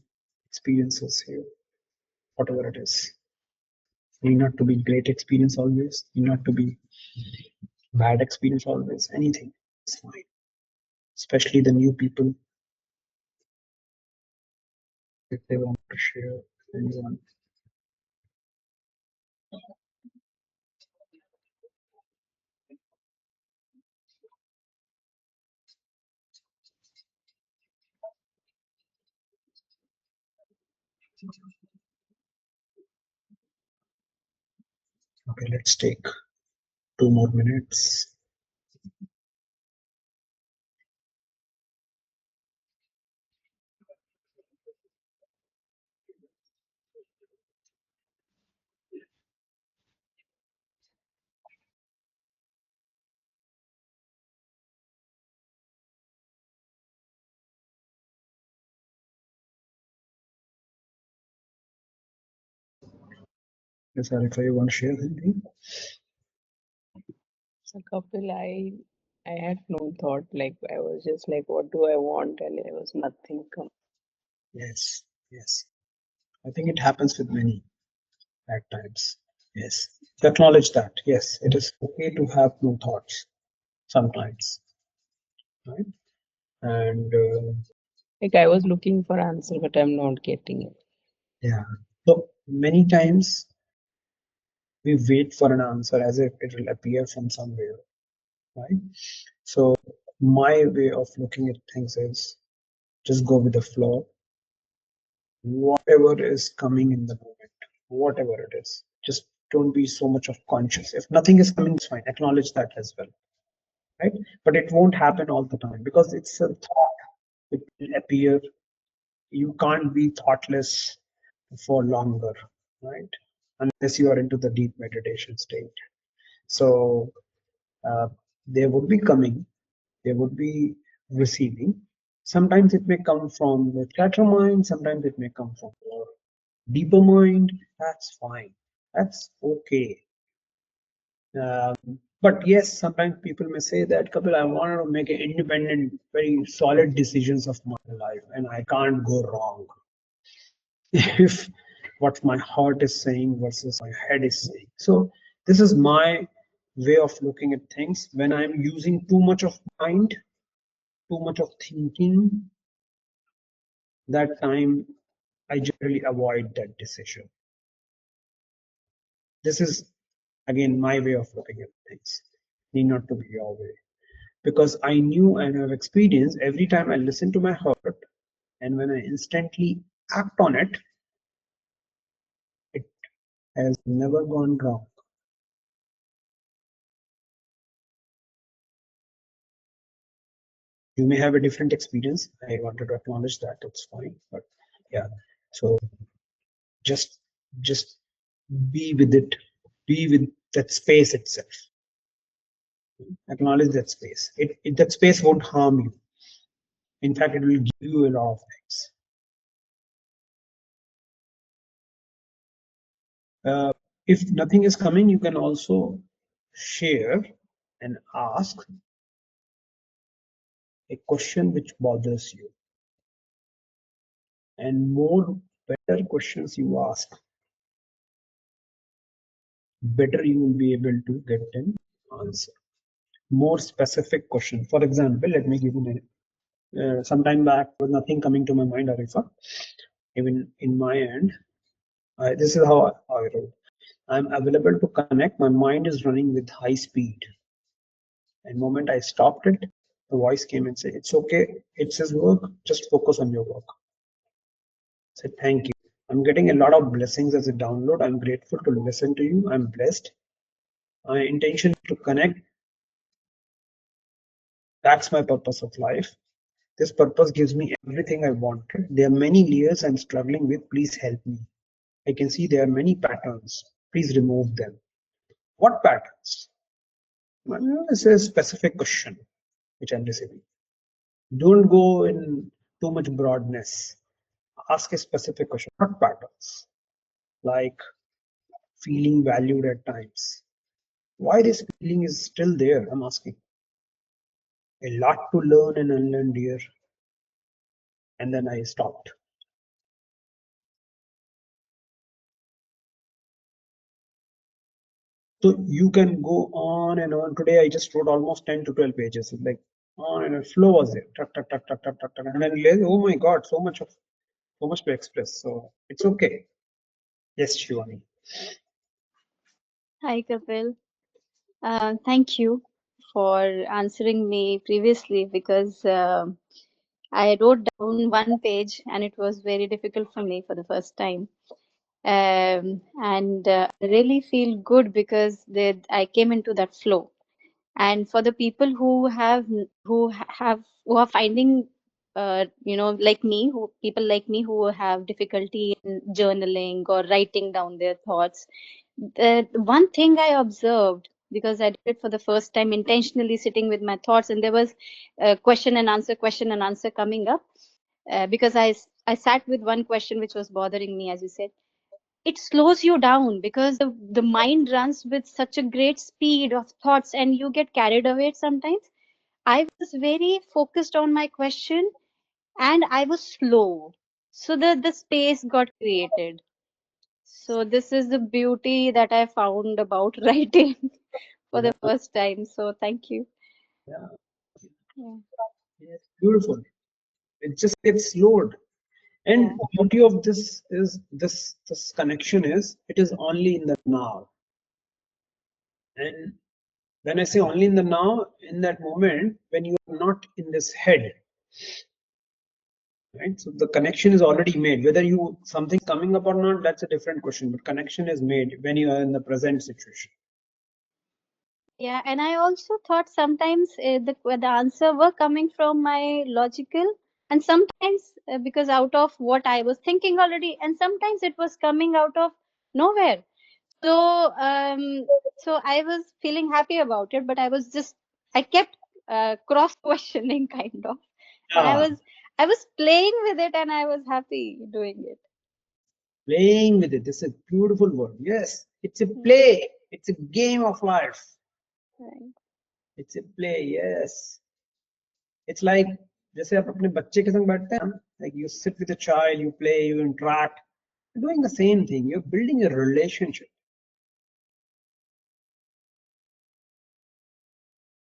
experiences here, whatever it is. Need not to be great experience always, need not to be bad experience always, anything. It's fine. Especially the new people, if they want to share anyone. Okay, let's take 2 more minutes. Yes, Arifa, you want to share anything? So Kapil, I had no thought. Like I was just like, what do I want? And there was nothing come. Yes, yes. I think it happens with many at times. Yes. To acknowledge that. Yes, it is okay to have no thoughts sometimes. Right? And Like I was looking for answer, but I'm not getting it. yeah. So many times we wait for an answer as if it will appear from somewhere. Right? So my way of looking at things is just go with the flow. Whatever is coming in the moment, whatever it is, just don't be so much of conscious. If nothing is coming, it's fine. Acknowledge that as well. Right? But it won't happen all the time because it's a thought. It will appear. You can't be thoughtless for longer, right? Unless you are into the deep meditation state. So uh, they would be coming, they would be receiving. Sometimes it may come from the chatter mind, sometimes it may come from your deeper mind. That's fine. That's okay. But yes, sometimes people may say that, Kapil, I want to make an independent, very solid decisions of my life, and I can't go wrong. If what my heart is saying versus my head is saying. So this is my way of looking at things. When I'm using too much of mind, too much of thinking, that time I generally avoid that decision. This is again my way of looking at things. Need not to be your way. Because I knew and have experienced every time I listen to my heart and when I instantly act on it, it has never gone wrong. You may have a different experience. I wanted to acknowledge that. It's fine. But yeah, so just be with it. Be with that space itself. Acknowledge that space. That space won't harm you. In fact, it will give you a lot of things. If nothing is coming, you can also share and ask a question which bothers you. And more better questions you ask, better you will be able to get an answer. More specific question. For example, let me give you some time back, there was nothing coming to my mind, Arifa. Even in my end, this is how I wrote. I'm available to connect. My mind is running with high speed. And the moment I stopped it, the voice came and said, "It's okay. It's his work. Just focus on your work." I said, "Thank you. I'm getting a lot of blessings as a download. I'm grateful to listen to you. I'm blessed. My intention is to connect. That's my purpose of life. This purpose gives me everything I wanted. There are many layers I'm struggling with. Please help me. I can see there are many patterns. Please remove them." What patterns? Well, this is a specific question which I'm receiving. Don't go in too much broadness. Ask a specific question. What patterns? Like feeling valued at times. Why this feeling is still there? I'm asking. A lot to learn and unlearn, dear. And then I stopped. So you can go on and on. Today I just wrote almost 10 to 12 pages. It's like on and a flow was there. Tuck, tuck, tuck, tuck, tuck, tuck, tuck. And then realized, oh my God, so much to express. So it's okay. Yes, Shivani. Hi, Kapil. Thank you for answering me previously because I wrote down one page and it was very difficult for me for the first time. And I really feel good because I came into that flow. And for the people who are finding, like me, who people like me who have difficulty in journaling or writing down their thoughts, the one thing I observed, because I did it for the first time intentionally sitting with my thoughts, and there was a question and answer coming up, because I sat with one question which was bothering me, as you said. It slows you down because the mind runs with such a great speed of thoughts and you get carried away sometimes. I was very focused on my question and I was slow. So the space got created. So this is the beauty that I found about writing for Yeah, the first time. So thank you. yeah, Yeah. yes, beautiful. It just gets slowed. Yeah. And beauty of this is this connection is it is only in the now. And when I say only in the now, in that moment when you are not in this head, right? So the connection is already made. Whether you something coming up or not, that's a different question. But connection is made when you are in the present situation. Yeah, and I also thought sometimes the answer were coming from my logical, and sometimes because out of what I was thinking already, and sometimes it was coming out of nowhere. So so I was feeling happy about it, but I kept cross questioning kind of, and Yeah, I was playing with it, and I was happy doing it. playing with it. This is a beautiful word. Yes, it's a Yeah, play. It's a game of life. right. It's a play. Yes. It's like जैसे आप अपने बच्चे के संग बैठते हैं, like you sit with a child, you play, you interact. You're doing the same thing. You're building a relationship,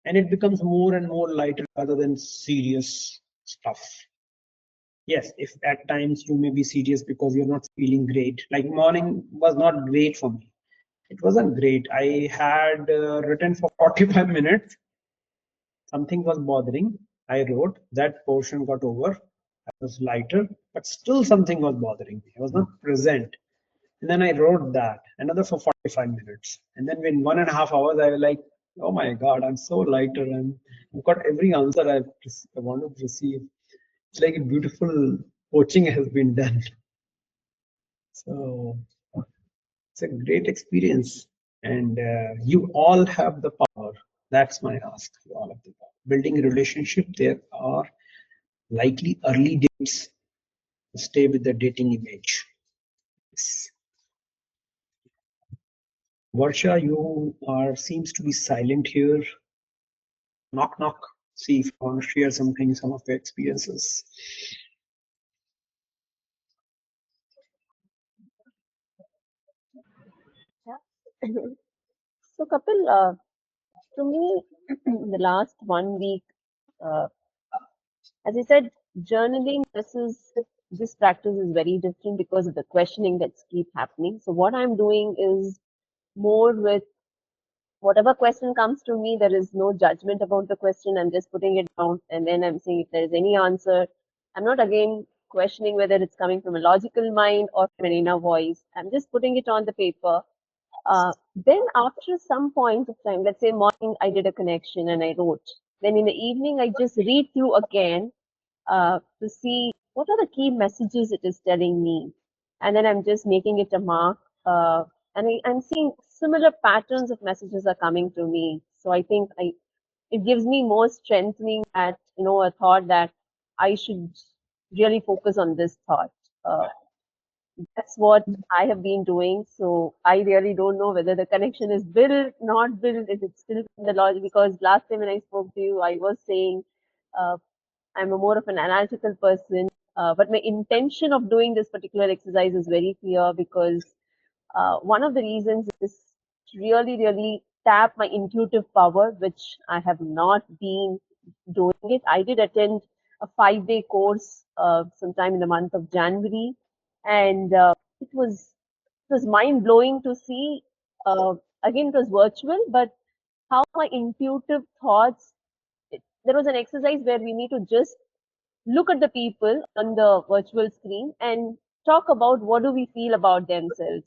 and it becomes more and more lighter rather than serious stuff. Yes, if at times you may be serious because you're not feeling great. Like morning was not great for me. It wasn't great. I had written for 45 minutes. Something was bothering. I wrote that portion got over. I was lighter, but still something was bothering me. I was not present. And then I wrote that another for 45 minutes. And then in 1.5 hours, I was like, oh my God, I'm so lighter. I've got every answer I wanted to receive. It's like a beautiful coaching has been done. So it's a great experience. And you all have the power. That's my ask to all of you. Building a relationship, there are likely early dates to stay with the dating image. Yes. Varsha, you are seems to be silent here. Knock knock. See if you want to share something, some of your experiences. Yeah. So, Kapil, to me, the last 1 week, uh, as I said, journaling versus this practice is very different because of the questioning that's keep happening. So, what I'm doing is more with whatever question comes to me, there is no judgment about the question. I'm just putting it down, and then I'm saying if there is any answer. I'm not again questioning whether it's coming from a logical mind or from an inner voice. I'm just putting it on the paper. Then after some point of time, let's say morning, I did a connection and I wrote. Then in the evening, I just read through again to see what are the key messages it is telling me. And then I'm just making it a mark. And I'm seeing similar patterns of messages are coming to me. So I think it gives me more strengthening that, a thought that I should really focus on this thought. Uh, that's what I have been doing. So I really don't know whether the connection is built, not built, is it still in the logic? Because last time when I spoke to you, I was saying uh, I'm a more of an analytical person, but my intention of doing this particular exercise is very clear because one of the reasons is really, really tap my intuitive power, which I have not been doing it. I did attend a 5-day course sometime in the month of January, and it was mind blowing to see. Uh, Again, it was virtual, but how my intuitive thoughts. There was an exercise where we need to just look at the people on the virtual screen and talk about what do we feel about themselves.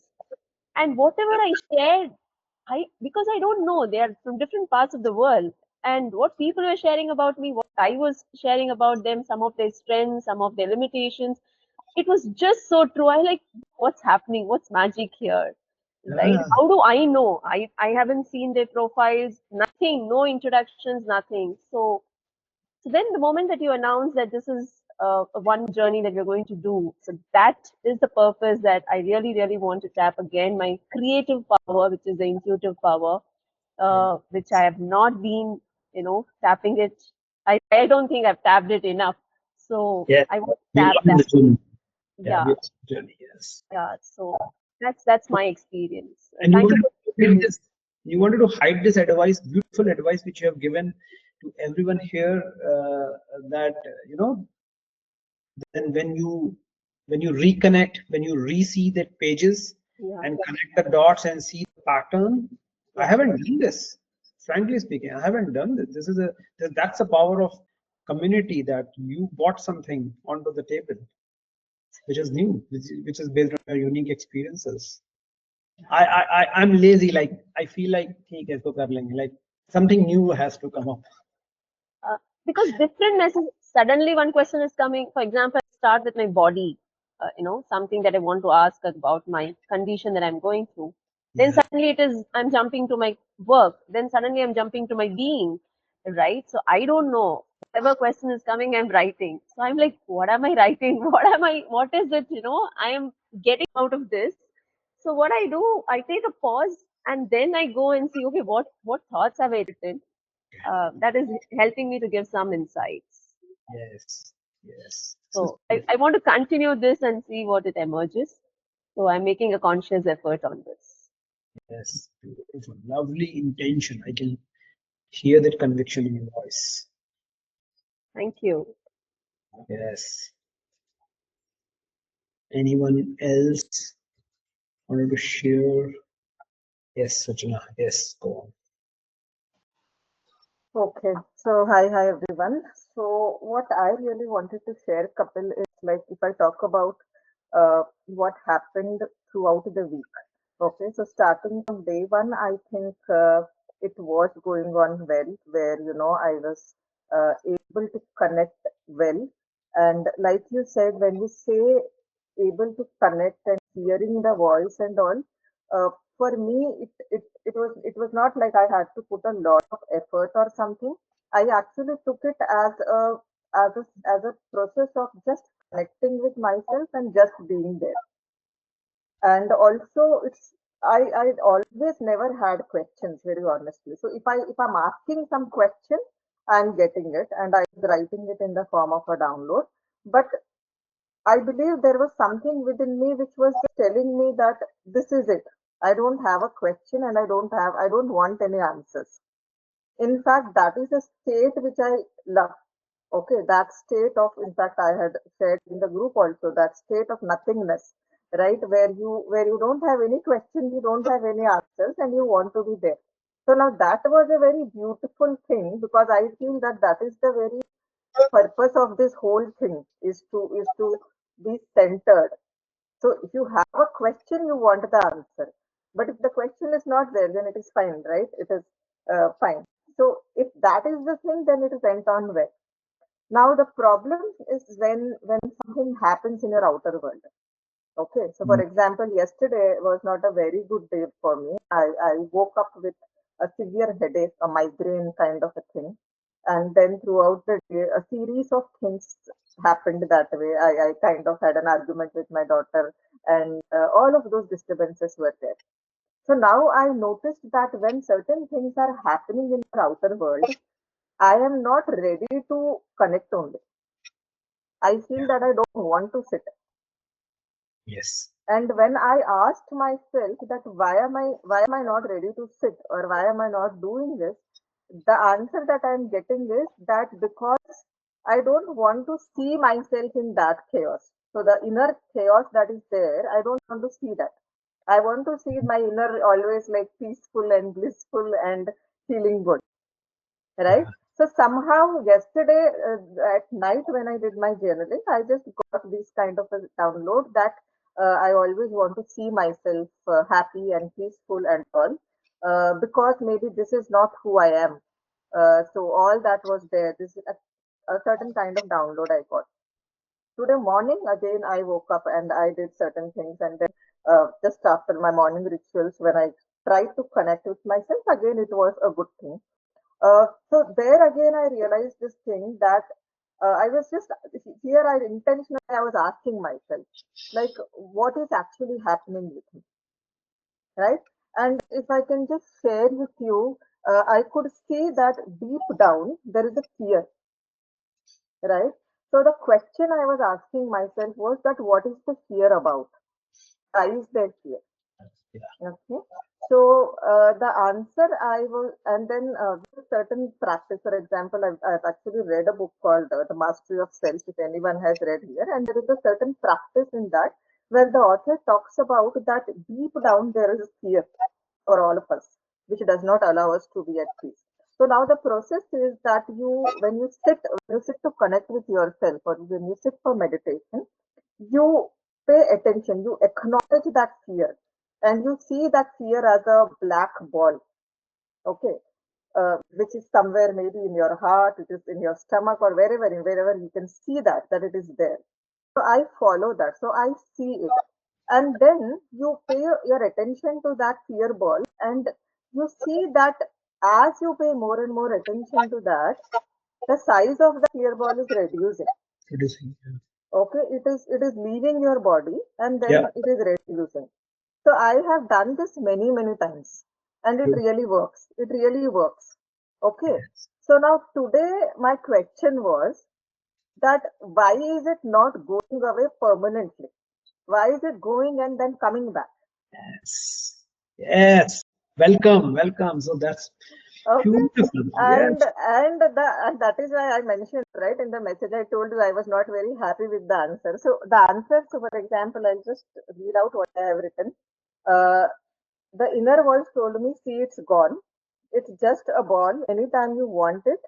And whatever I shared, because I don't know, they are from different parts of the world. And what people were sharing about me, what I was sharing about them, some of their strengths, some of their limitations, it was just so true. I like, what's happening? What's magic here? Right? Yeah. How do I know? I haven't seen their profiles, nothing, no introductions, nothing. So then the moment that you announce that this is one journey that we're going to do, so that is the purpose that I really, really want to tap again, my creative power, which is the intuitive power, which I have not been, tapping it. I don't think I've tapped it enough. So Yeah. I want to We tap are on that. the journey. Yeah, Yeah, we are on the journey. Yes. yeah. So that's my experience. And you Thank you wanted for to giving hide me. this. You wanted to hide this advice, beautiful advice, which you have given to everyone here. That then when you reconnect, when you re-see the pages Yeah, and connect the dots and see the pattern. I yeah. haven't done this. Frankly speaking, I haven't done this. That's the power of community, that you brought something onto the table which is new, which is based on your unique experiences. I'm lazy. Like I feel like ठीक है इसको कर लेंगे. Like something new has to come up. Uh, because different messages, suddenly one question is coming. For example, I start with my body, something that I want to ask about my condition that I'm going through. Then Yeah. suddenly I'm jumping to my work. Then suddenly I'm jumping to my being, right? So I don't know. Whatever question is coming, I'm writing. So I'm like, what am I writing? What is it? I am getting out of this. So what I do, I take a pause and then I go and see, okay, what thoughts have I written? That is helping me to give some insights. Yes. Yes. This is So I want to continue this and see what it emerges. So I'm making a conscious effort on this. yes. Beautiful. Lovely intention. I can hear that conviction in your voice. Thank you. Yes. Anyone else wanted to share? Yes, Sachana. Yes, go on. Okay, so hi everyone. So what I really wanted to share, Kapil, is like if I talk about what happened throughout the week. Okay, so starting from day one, I think it was going on well, where I was able to connect well, and like you said, when you say able to connect and hearing the voice and all, for me it was not like I had to put a lot of effort or something. I actually took it as a process of just connecting with myself and just being there. And also I always never had questions, very honestly. So if I'm asking some question, I'm getting it and I'm writing it in the form of a download. But I believe there was something within me which was just telling me that this is it. I don't have a question and I don't want any answers. In fact, that is a state which I love. Okay, that state of, in fact, I had shared in the group also, that state of nothingness, right? Where you don't have any question, you don't have any answers, and you want to be there. So now that was a very beautiful thing, because I feel that that is the very purpose of this whole thing, is to be centered. So if you have a question, you want the answer. But if the question is not there, then it is fine, right? It is fine. So if that is the thing, then it went on well. Now the problem is when something happens in your outer world. Okay, so for Mm. example, yesterday was not a very good day for me. I woke up with a severe headache, a migraine kind of a thing, And then throughout the day, a series of things happened that way. I kind of had an argument with my daughter, and all of those disturbances were there. So now I noticed that when certain things are happening in the outer world, I am not ready to connect only. I feel that I don't want to sit. Yes. And when I asked myself that why am I not ready to sit, or why am I not doing this, the answer that I'm getting is that because I don't want to see myself in that chaos. So the inner chaos that is there, I don't want to see that. I want to see my inner always like peaceful and blissful and feeling good, right? Yeah. So somehow yesterday at night when I did my journaling, I just got this kind of a download that I always want to see myself happy and peaceful and all, because maybe this is not who I am. So all that was there. This is a certain kind of download I got. Today morning again I woke up and I did certain things, and then just after my morning rituals, when I tried to connect with myself again, it was a good thing. So there again, I realized this thing that I was just here. I intentionally I was asking myself, like, what is actually happening with me, right? And if I can just share with you, I could see that deep down there is a fear, right? So the question I was asking myself was that what is the fear about? Why is there fear? Yeah. Okay. So the answer I was, and then with certain practice. For example, I've actually read a book called The Mastery of Self, if anyone has read here, and there is a certain practice in that where the author talks about that deep down there is a fear for all of us, which does not allow us to be at peace. So now the process is that when you sit to connect with yourself, or when you sit for meditation, you pay attention, you acknowledge that fear, and you see that fear as a black ball, okay, which is somewhere maybe in your heart, it is in your stomach, or wherever you can see that it is there. So I follow that, so I see it, and then you pay your attention to that fear ball, and you see that as you pay more and more attention to that, the size of the fear ball is reducing. Producing. Okay, it is leaving your body and Yeah. then it is reducing. So I have done this many times, and it Good. really works. It really works. Okay. Yes. So now today my question was that why is it not going away permanently? Why is it going and then coming back? Yes. Yes. Welcome. Welcome. So that's Okay. beautiful. Yes. And that is why I mentioned right in the message I told you I was not very happy with the answer. So the answer, so for example, I'll just read out what I have written. Uh, the inner voice told me, see, it's gone. It's just a ball. Anytime you want it,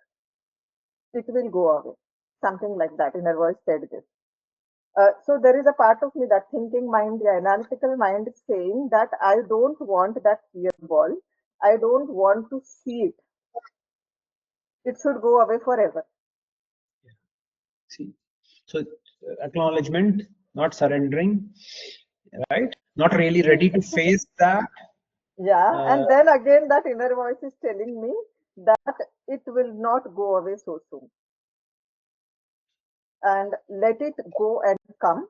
it will go away. Something like that. Inner voice said this. So there is a part of me, that thinking mind, the analytical mind, is saying that I don't want that fear ball. I don't want to see it. It should go away forever. See. So acknowledgement, not surrendering, right? Not really ready to face that. Yeah, Uh, and then again, that inner voice is telling me that it will not go away so soon. And let it go and come,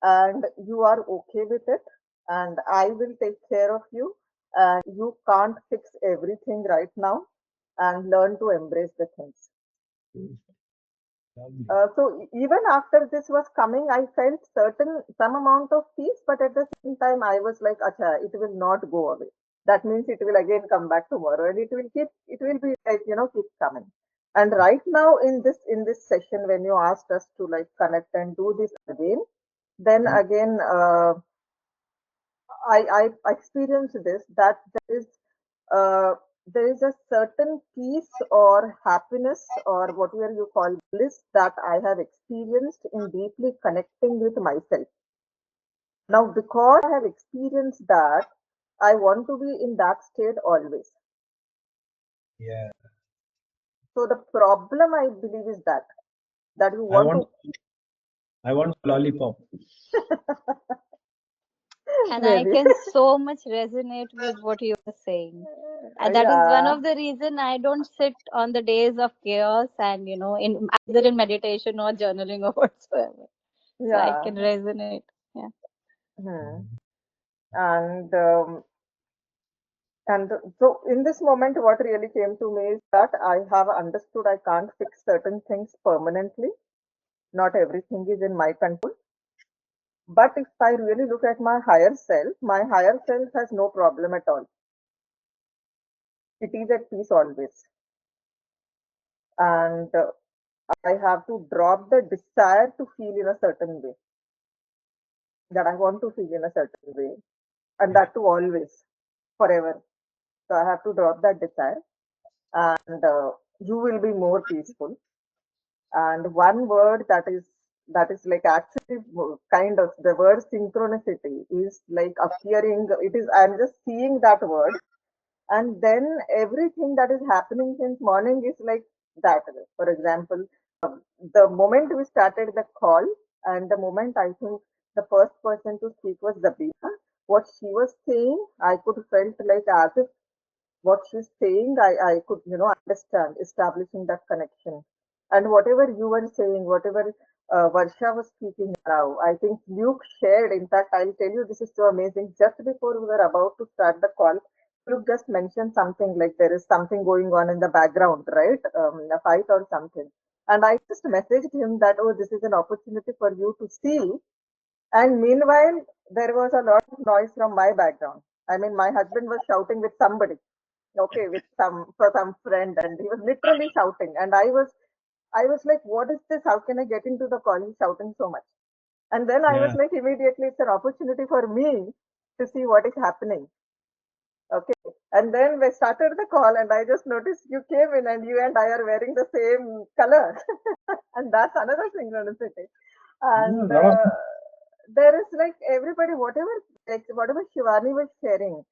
and you are okay with it, and I will take care of you, and you can't fix everything right now, and learn to embrace the things. lovely. So even after this was coming, I felt some amount of peace, but at the same time, I was like, "Acha, it will not go away. That means it will again come back tomorrow, and it will be like keep coming." And right now in this session, when you asked us to like connect and do this again, then again, I experienced this, that uh, there is a certain peace or happiness or whatever you call bliss that I have experienced in deeply connecting with myself. Now, because I have experienced that, I want to be in that state always. Yeah. So the problem I believe is that you I want want to. I want lollipop. And I Maybe. can so much resonate with what you are saying. And that is one Yeah, of the reason I don't sit on the days of chaos and in either in meditation or journaling or whatsoever. So I yeah. can resonate. Yeah. Hmm. And and so in this moment, what really came to me is that I have understood I can't fix certain things permanently. Not everything is in my control. But if I really look at my higher self has no problem at all. It is at peace always. And I have to drop the desire to feel in a certain way, that I want to feel in a certain way, and that too always, forever. So I have to drop that desire, and you will be more peaceful. And one word that is like actually kind of the word synchronicity is like appearing. It is I'm just seeing that word, and then everything that is happening since morning is like that. For example, the moment we started the call, and the moment I think the first person to speak was Zabina, what she was saying, I could felt like as if what she's saying, I could, understand, establishing that connection. And whatever you were saying, whatever Varsha was speaking now, I think Luke shared. In fact, I'll tell you, this is so amazing. Just before we were about to start the call, Luke just mentioned something like there is something going on in the background, right? A fight or something. And I just messaged him that, oh, this is an opportunity for you to see. And meanwhile, there was a lot of noise from my background. I mean, my husband was shouting with somebody, okay, with some friend, and he was literally shouting. And I was like, what is this? How can I get into the call? He's shouting so much. And then I was Yeah. like, immediately, it's an opportunity for me to see what is happening. Okay. And then we started the call, and I just noticed you came in, and you and I are wearing the same color. And that's another synchronicity. Yeah, And a lot of there is like everybody, whatever Shivani was sharing,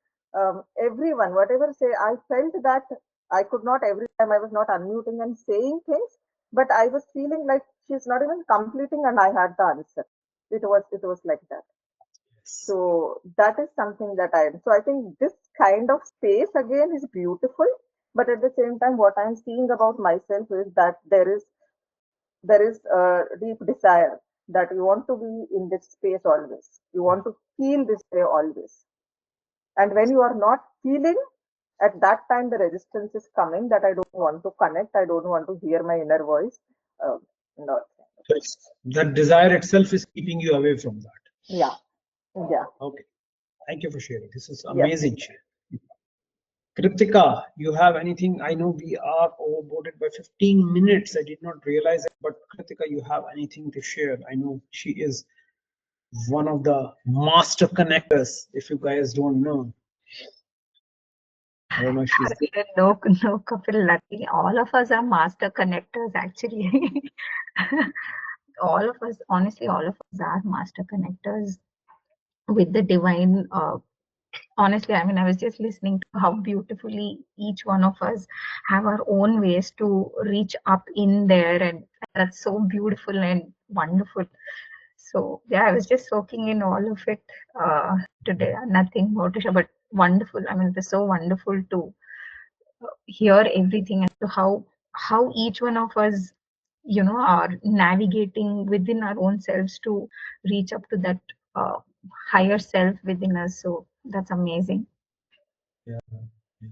everyone, whatever say, I felt that I could not every time I was not unmuting and saying things, but I was feeling like she's not even completing, and I had the answer. It was like that. So that is something that so I think this kind of space again is beautiful, but at the same time, what I'm seeing about myself is that there is a deep desire that you want to be in this space always. You want to feel this way always. And when you are not feeling, at that time the resistance is coming that I don't want to connect, I don't want to hear my inner voice. Uh, no. that desire itself is keeping you away from that. Yeah, yeah, Okay. Thank you for sharing. This is yes. amazing. Kritika, you have anything? I know we are overboarded by 15 minutes. I did not realize it, but Kritika, you have anything to share? I know she is one of the master connectors. If you guys don't know, I don't know if she's there. No, no, Kapil, nothing. All of us are master connectors, actually. All of us, honestly, all of us are master connectors with the divine. Honestly, I mean, I was just listening to how beautifully each one of us have our own ways to reach up in there, and that's so beautiful and wonderful. So yeah, I was just soaking in all of it today. Nothing more to share, but wonderful. I mean, it was so wonderful to hear everything and to how each one of us, are navigating within our own selves to reach up to that uh, higher self within us. So that's amazing. Yeah, yeah,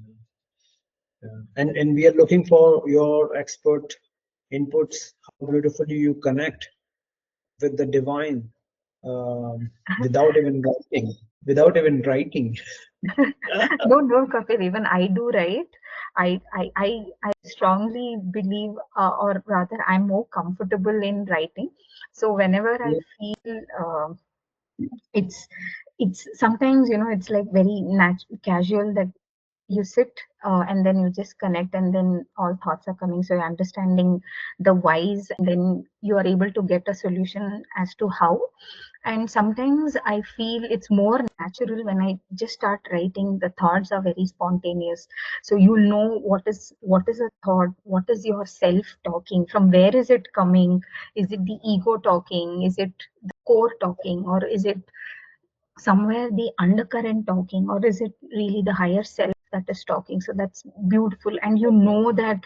yeah. And we are looking for your expert inputs. How beautifully you connect with the divine without even writing. Without even writing. No, no, Kapil, even I do, right? I strongly believe, or rather, I'm more comfortable in writing. So whenever I feel it's sometimes, it's like very casual that you sit and then you just connect, and then all thoughts are coming. So you're understanding the whys, and then you are able to get a solution as to how. And sometimes I feel it's more natural when I just start writing. The thoughts are very spontaneous, so you'll know what is a thought, what is your self talking, from where is it coming, is it the ego talking, is it the core talking, or is it somewhere the undercurrent talking, or is it really the higher self that is talking? So that's beautiful. And you know that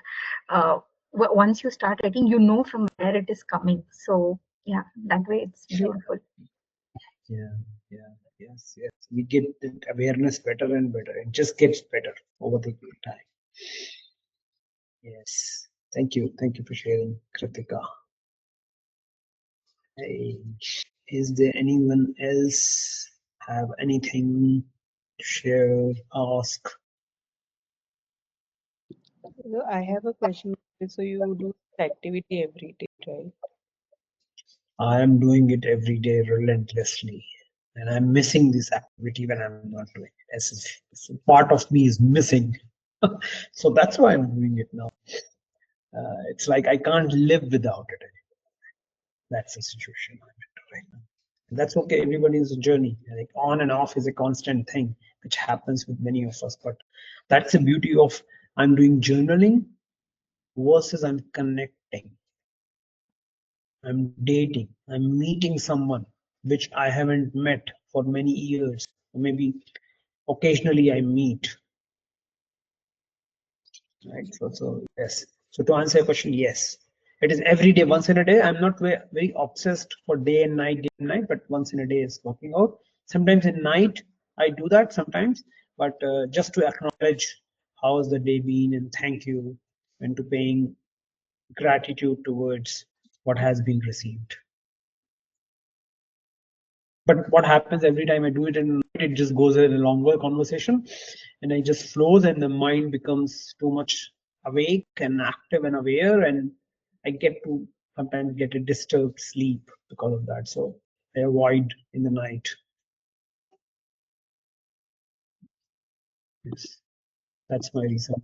once you start writing, you know from where it is coming. So yeah, that way it's beautiful. Yeah, yes. We get that awareness better and better. It just gets better over the time. Yes. Thank you for sharing, Kritika. Hey, is there anyone else have anything to share, ask? So I have a question. So you do this activity every day, right? I am doing it every day relentlessly, and I'm missing this activity when I'm not doing it. As a part of me is missing, so that's why I'm doing it now. It's like I can't live without it anymore. That's the situation I'm in right now. And that's okay. Everybody's a journey. Like on and off is a constant thing, which happens with many of us. But that's the beauty of I'm doing journaling versus I'm connecting. I'm dating. I'm meeting someone which I haven't met for many years. Maybe occasionally I meet. Right. So yes. So to answer your question, yes, it is every day, once in a day. I'm not very obsessed for day and night, but once in a day is working out. Sometimes in night I do that sometimes, but just to acknowledge how has the day been and thank you, and to paying gratitude towards what has been received. But what happens every time I do it in night, it just goes in a longer conversation, and I just flows, and the mind becomes too much awake and active and aware, and I get to sometimes get a disturbed sleep because of that. So I avoid in the night. Yes, that's my reason.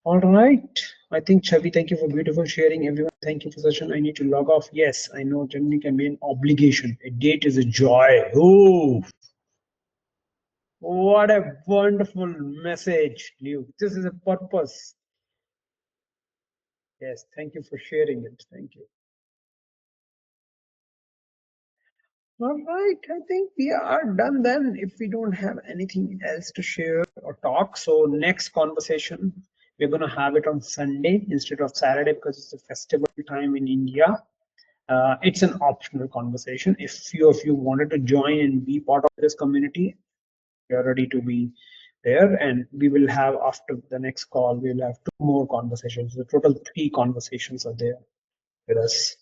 All right. I think Chavi, thank you for beautiful sharing. Everyone, thank you for session. I need to log off. Yes, I know journey can be an obligation. A date is a joy. Oh, what a wonderful message, Luke. This is a purpose. Yes, thank you for sharing it. Thank you. All right, I think we are done then. If we don't have anything else to share or talk, so next conversation, we're going to have it on Sunday instead of Saturday because it's a festival time in India. It's an optional conversation. If few of you wanted to join and be part of this community, you're ready to be there, and we will have, after the next call, we will have 2 more conversations. The total 3 conversations are there with us.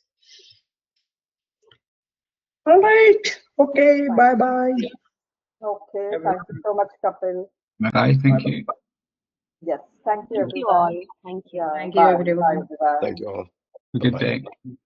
All right. Okay. Bye bye. Okay, Everyone. thank you so much, Kapil. Bye. Thank you. Yes, thank you, Thank you everyone. all. Thank you. Yeah, Thank you, bye, everyone. everyone. Thank you all. Have a good Bye-bye. day.